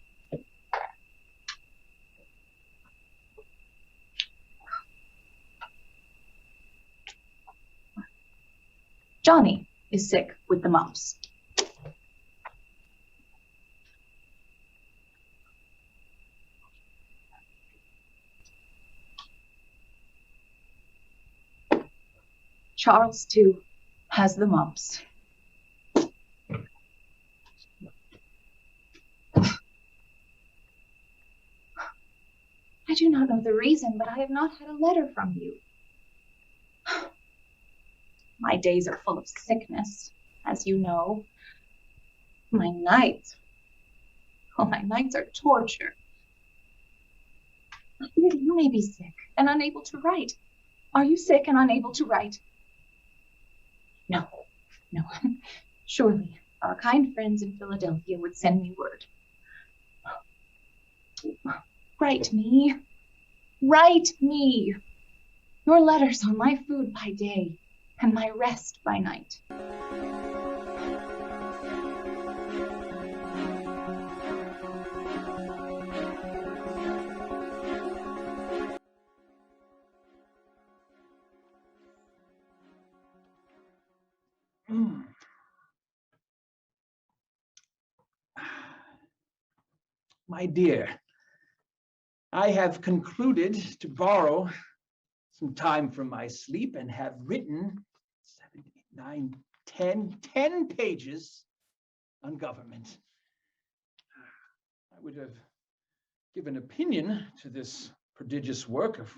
Johnny is sick with the mumps. Charles, too, has the mumps. I do not know the reason, but I have not had a letter from you. My days are full of sickness, as you know. My nights are torture. You may be sick and unable to write. Are you sick and unable to write? No. Surely our kind friends in Philadelphia would send me word. Write me. Your letters are my food by day and my rest by night. My dear, I have concluded to borrow some time from my sleep and have written 7, 8, 9, 10 pages on government. I would have given opinion to this prodigious work. Of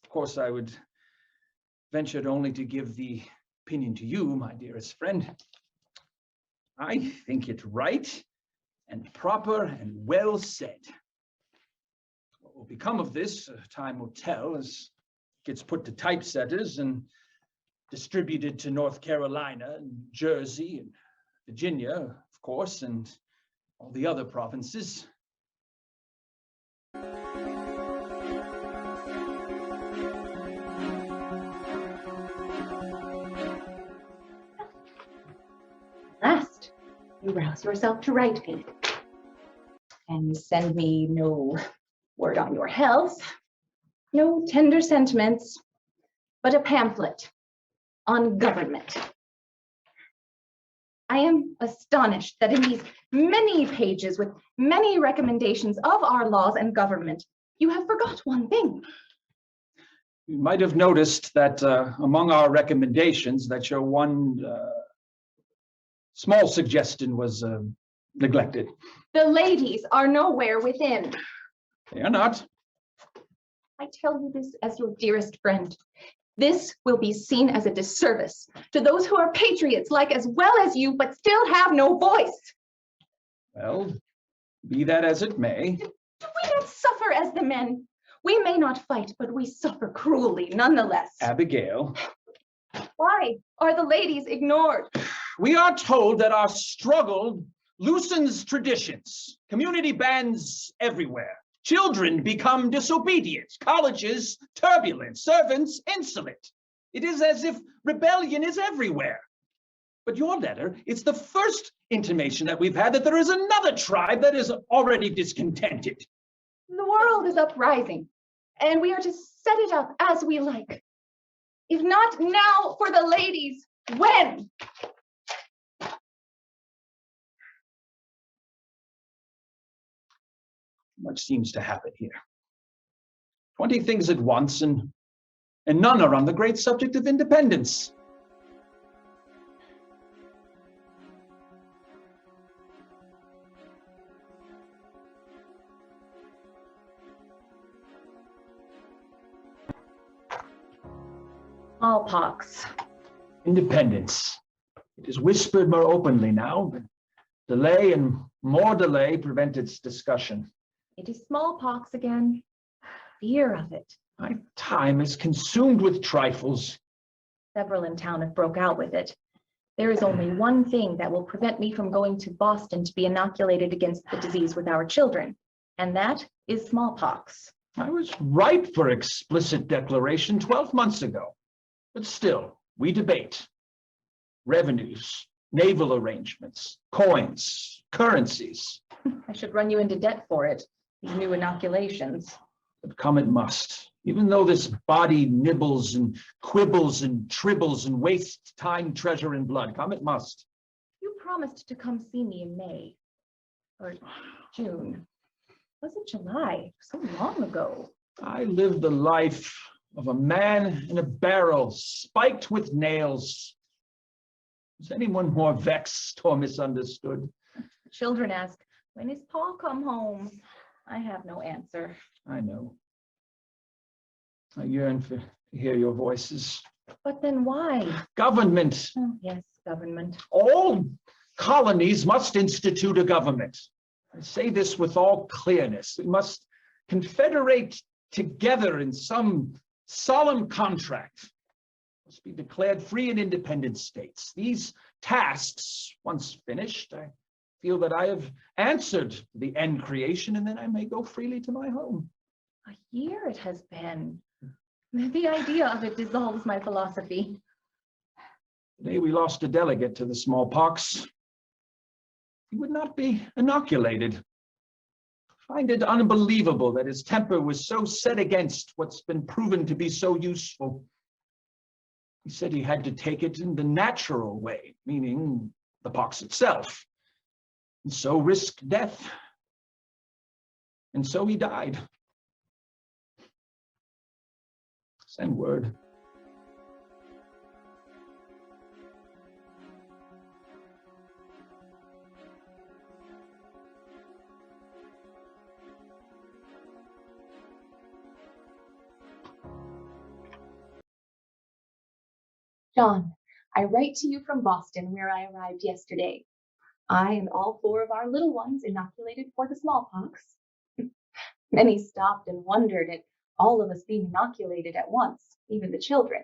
course, I would venture only to give the opinion to you, my dearest friend. I think it right and proper and well said. What will become of this, time will tell, as it gets put to typesetters and distributed to North Carolina and Jersey and Virginia, of course, and all the other provinces. Last, you rouse yourself to write me. And send me no word on your health, no tender sentiments, but a pamphlet on government. I am astonished that in these many pages with many recommendations of our laws and government, you have forgot one thing. You might have noticed that among our recommendations that your one small suggestion was neglected. The ladies are nowhere within. They are not. I tell you this as your dearest friend. This will be seen as a disservice to those who are patriots like as well as you, but still have no voice. Well, be that as it may. Do we not suffer as the men? We may not fight, but we suffer cruelly nonetheless. Abigail. Why are the ladies ignored? We are told that our struggle loosens traditions, community bands everywhere. Children become disobedient, colleges turbulent, servants insolent. It is as if rebellion is everywhere. But your letter is the first intimation that we've had that there is another tribe that is already discontented. The world is uprising, and we are to set it up as we like. If not now for the ladies, When? Much seems to happen here. 20 things at once, and none are on the great subject of independence. Smallpox. Independence. It is whispered more openly now, but delay and more delay prevent its discussion. It is smallpox again. Fear of it. My time is consumed with trifles. Several in town have broke out with it. There is only one thing that will prevent me from going to Boston to be inoculated against the disease with our children, and that is smallpox. I was ripe for explicit declaration 12 months ago, but still, we debate. Revenues, naval arrangements, coins, currencies. I should run you into debt for it, these new inoculations. But come it must, even though this body nibbles and quibbles and tribbles and wastes time, treasure, and blood. Come it must. You promised to come see me in May, or June. Was it July? So long ago. I lived the life of a man in a barrel, spiked with nails. Was anyone more vexed or misunderstood? Children ask, when is Paul come home? I have no answer. I know. I yearn to hear your voices. But then why? Government. Oh, yes, government. All colonies must institute a government. I say this with all clearness. We must confederate together in some solemn contract. Must be declared free and independent states. These tasks, once finished, I feel that I have answered to the end creation, and then I may go freely to my home. A year it has been. The idea of it dissolves my philosophy. Today we lost a delegate to the smallpox. He would not be inoculated. I find it unbelievable that his temper was so set against what's been proven to be so useful. He said he had to take it in the natural way, meaning the pox itself, and so risk death. And so he died. Send word. John, I write to you from Boston, where I arrived yesterday. I and all 4 of our little ones inoculated for the smallpox. Many stopped and wondered at all of us being inoculated at once, even the children.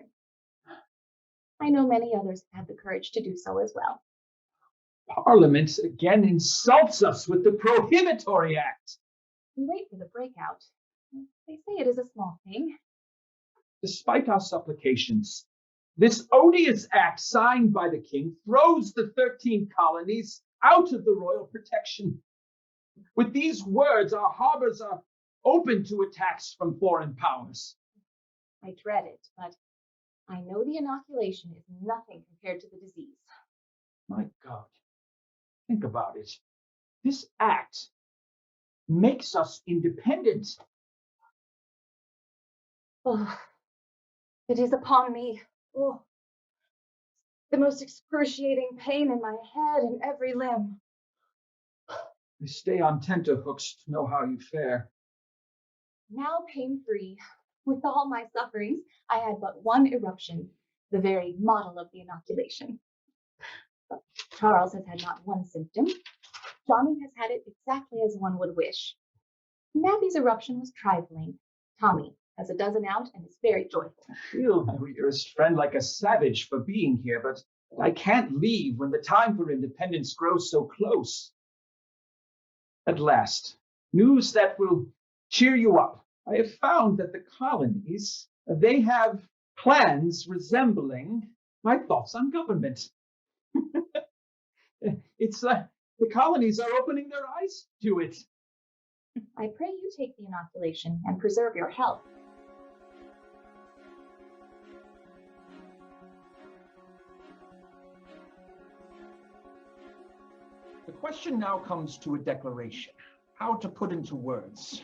I know many others had the courage to do so as well. Parliament again insults us with the Prohibitory Act. We wait for the breakout. They say it is a small thing. Despite our supplications, this odious act signed by the king throws the 13 colonies out of the royal protection. With these words, our harbors are open to attacks from foreign powers. I dread it, but I know the inoculation is nothing compared to the disease. My God, think about it. This act makes us independent. Oh, it is upon me. Oh, the most excruciating pain in my head and every limb. I stay on tenterhooks to know how you fare. Now pain-free, with all my sufferings, I had but one eruption, the very model of the inoculation. But Charles has had not one symptom. Johnny has had it exactly as one would wish. Nabby's eruption was trifling. Tommy has a dozen out and is very joyful. I feel, my dearest friend, like a savage for being here, but I can't leave when the time for independence grows so close. At last, news that will cheer you up. I have found that the colonies, they have plans resembling my thoughts on government. It's like the colonies are opening their eyes to it. I pray you take the inoculation and preserve your health. The question now comes to a declaration, how to put into words.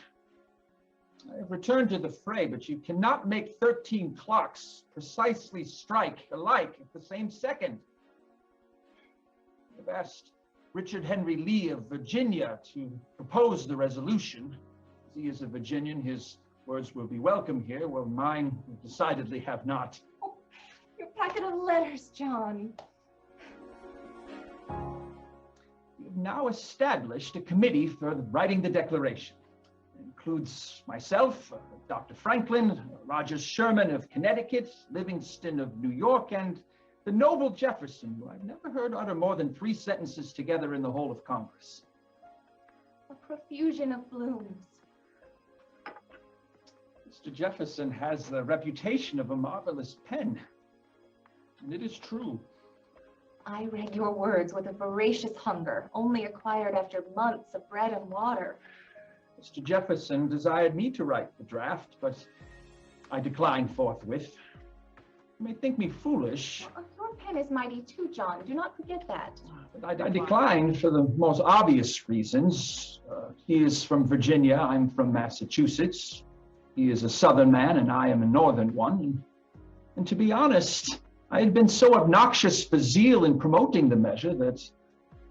I have returned to the fray, but you cannot make 13 clocks precisely strike alike at the same second. I've asked Richard Henry Lee of Virginia to propose the resolution. As he is a Virginian, his words will be welcome here, while mine decidedly have not. Oh, your packet of letters, John. We have now established a committee for writing the declaration. It includes myself, Dr. Franklin, Rogers Sherman of Connecticut, Livingston of New York, and the noble Jefferson, who I've never heard utter more than 3 sentences together in the whole of Congress. A profusion of blooms. Mr. Jefferson has the reputation of a marvelous pen, and it is true. I read your words with a voracious hunger, only acquired after months of bread and water. Mr. Jefferson desired me to write the draft, but I declined forthwith. You may think me foolish, Your pen is mighty too, John. Do not forget that. but I declined for the most obvious reasons. He is from Virginia, I'm from Massachusetts. He is a Southern man, and I am a Northern one. And to be honest, I had been so obnoxious for zeal in promoting the measure that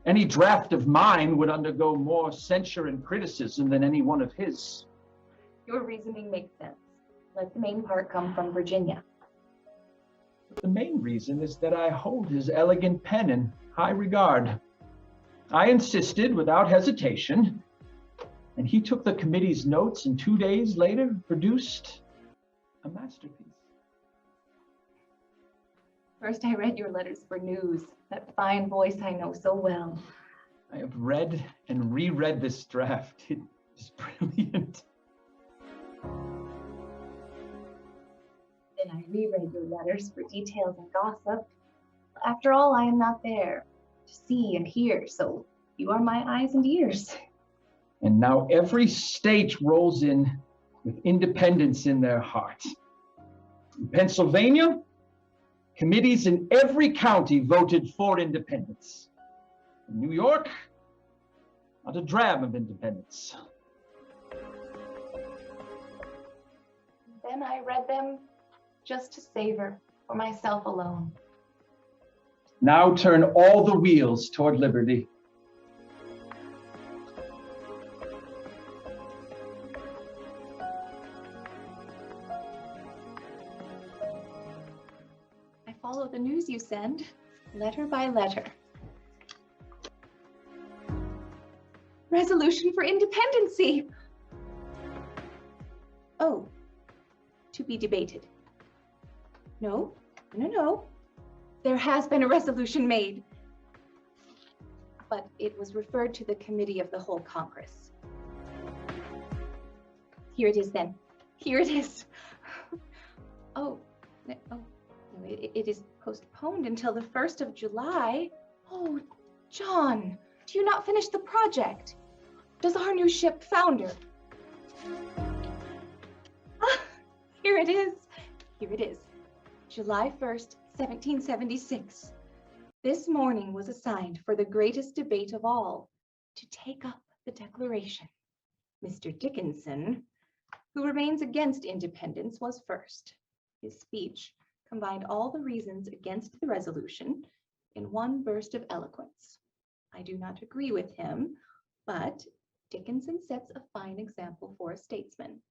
any draft of mine would undergo more censure and criticism than any one of his. Your reasoning makes sense. Let the main part come from Virginia. But the main reason is that I hold his elegant pen in high regard. I insisted without hesitation, and he took the committee's notes and 2 days later produced a masterpiece. First, I read your letters for news, that fine voice I know so well. I have read and reread this draft. It is brilliant. Then I reread your letters for details and gossip. After all, I am not there to see and hear, so you are my eyes and ears. And now every state rolls in with independence in their heart. In Pennsylvania, committees in every county voted for independence. In New York, not a drab of independence. Then I read them just to savor for myself alone. Now turn all the wheels toward liberty. I follow the news you send, letter by letter. Resolution for independency. Oh, to be debated. No. There has been a resolution made, but it was referred to the Committee of the Whole Congress. Here it is then. Here it is. It is postponed until the 1st of July. Oh, John, do you not finish the project? Does our new ship founder? Here it is. Here it is. July 1st, 1776. This morning was assigned for the greatest debate of all, to take up the Declaration. Mr. Dickinson, who remains against independence, was first. His speech combined all the reasons against the resolution in one burst of eloquence. I do not agree with him, but Dickinson sets a fine example for a statesman.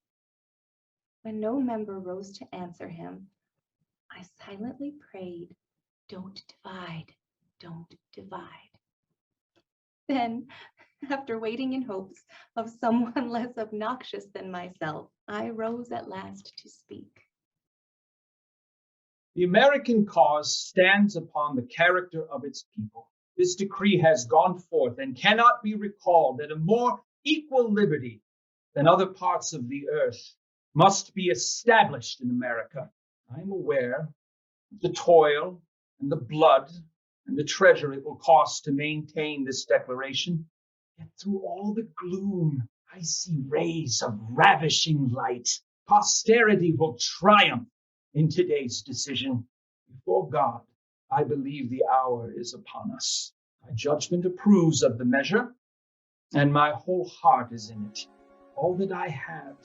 When no member rose to answer him, I silently prayed, "Don't divide, don't divide." Then, after waiting in hopes of someone less obnoxious than myself, I rose at last to speak. The American cause stands upon the character of its people. This decree has gone forth and cannot be recalled that a more equal liberty than other parts of the earth must be established in America. I am aware of the toil and the blood and the treasure it will cost to maintain this declaration. Yet through all the gloom, I see rays of ravishing light. Posterity will triumph in today's decision. Before God, I believe the hour is upon us. My judgment approves of the measure, and my whole heart is in it. All that I have,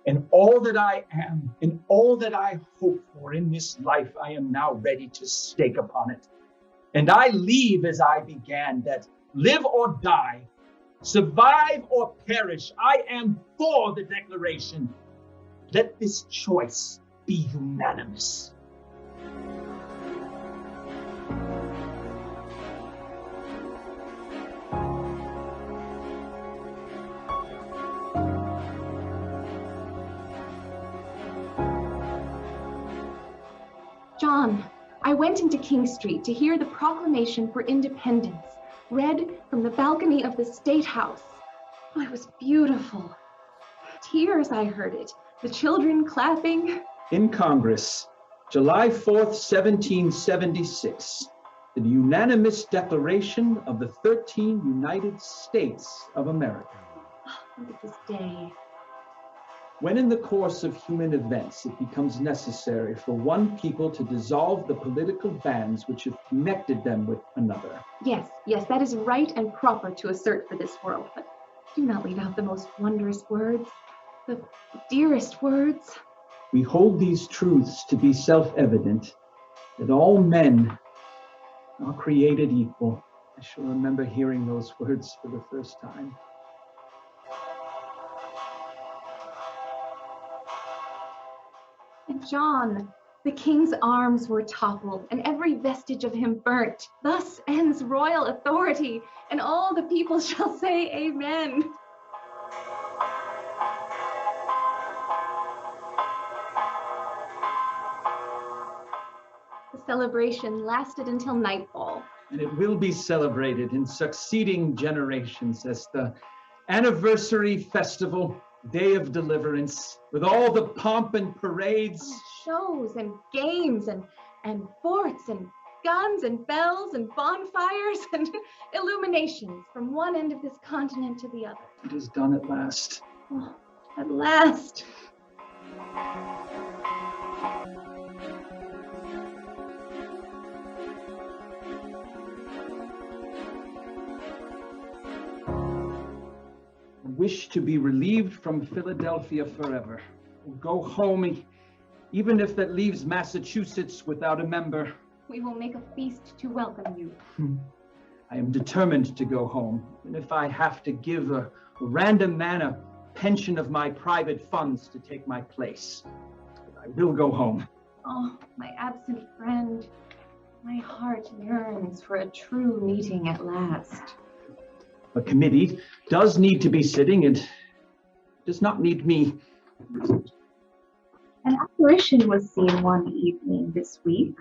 and all that I am, and all that I hope for in this life, I am now ready to stake upon it. And I leave as I began, that live or die, survive or perish, I am for the declaration. Let this choice be unanimous. John, I went into King Street to hear the proclamation for independence, read from the balcony of the State House. Oh, it was beautiful. Tears, I heard it. The children clapping. In Congress, July 4th, 1776, the unanimous declaration of the 13 United States of America. Look at this day. When in the course of human events it becomes necessary for one people to dissolve the political bands which have connected them with another. Yes, that is right and proper to assert for this world, but do not leave out the most wondrous words, the dearest words. We hold these truths to be self-evident, that all men are created equal. I shall remember hearing those words for the first time. And John, the king's arms were toppled and every vestige of him burnt. Thus ends royal authority, and all the people shall say amen. The celebration lasted until nightfall. And it will be celebrated in succeeding generations as the anniversary festival, Day of Deliverance, with all the pomp and parades. Shows and games and forts and guns and bells and bonfires and illuminations from one end of this continent to the other. It is done at last. Oh, at last. Wish to be relieved from Philadelphia forever. Go home, even if that leaves Massachusetts without a member. We will make a feast to welcome you. I am determined to go home, and if I have to give a random man a pension of my private funds to take my place, I will go home. Oh, my absent friend. My heart yearns for a true meeting at last. A committee does need to be sitting and does not need me. An apparition was seen one evening this week,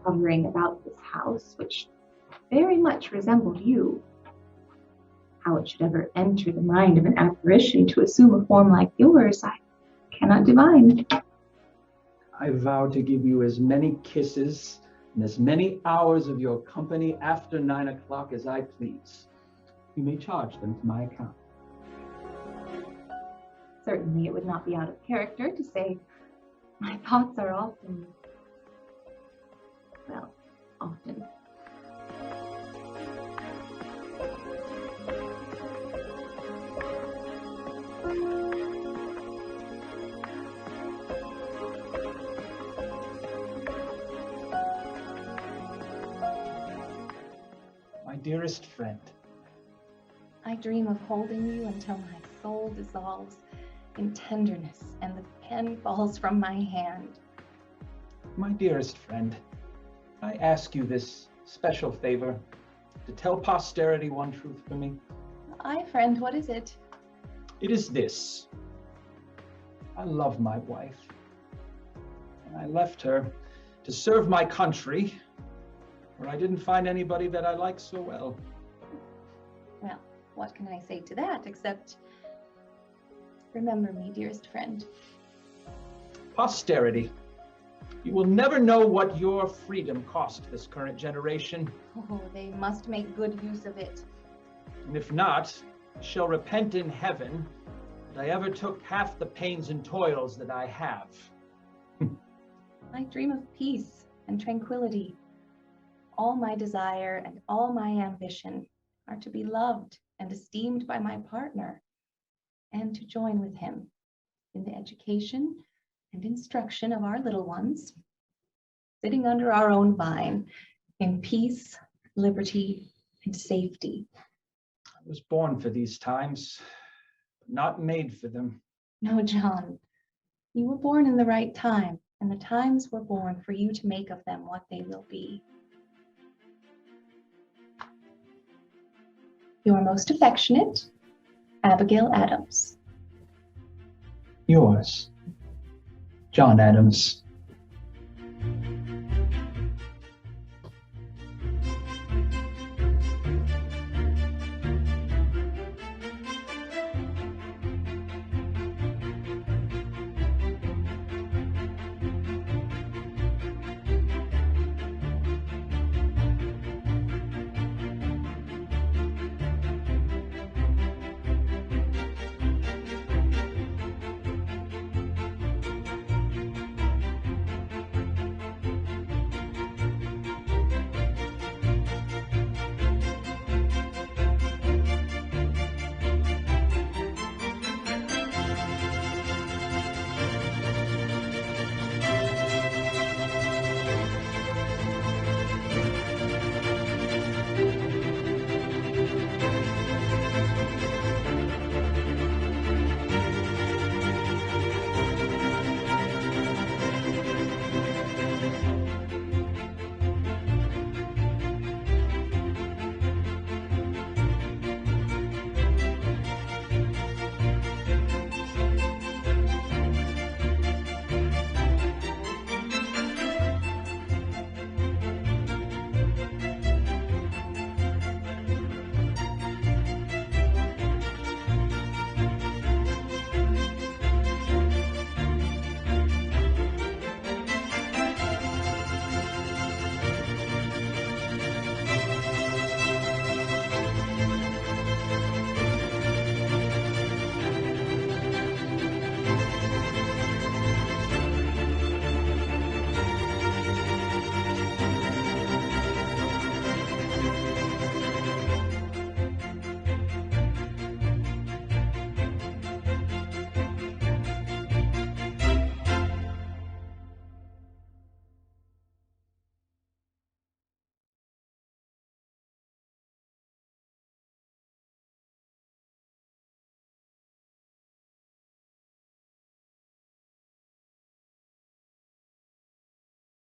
hovering about this house, which very much resembled you. How it should ever enter the mind of an apparition to assume a form like yours, I cannot divine. I vow to give you as many kisses and as many hours of your company after 9 o'clock as I please. You may charge them to my account. Certainly it would not be out of character to say, my thoughts are often. My dearest friend, I dream of holding you until my soul dissolves in tenderness and the pen falls from my hand. my dearest friend, I ask you this special favor to tell posterity one truth for me. Aye, friend, what is it? It is this. I love my wife, and I left her to serve my country, where I didn't find anybody that I like so well. Well, what can I say to that except remember me, dearest friend. Posterity, you will never know what your freedom cost this current generation. Oh, they must make good use of it. And if not, shall repent in heaven that I ever took half the pains and toils that I have. I dream of peace and tranquility. all my desire and all my ambition are to be loved and esteemed by my partner, and to join with him in the education and instruction of our little ones, sitting under our own vine in peace, liberty, and safety. I was born for these times, but not made for them. No, John, you were born in the right time, and the times were born for you to make of them what they will be. Your most affectionate, Abigail Adams. Yours, John Adams.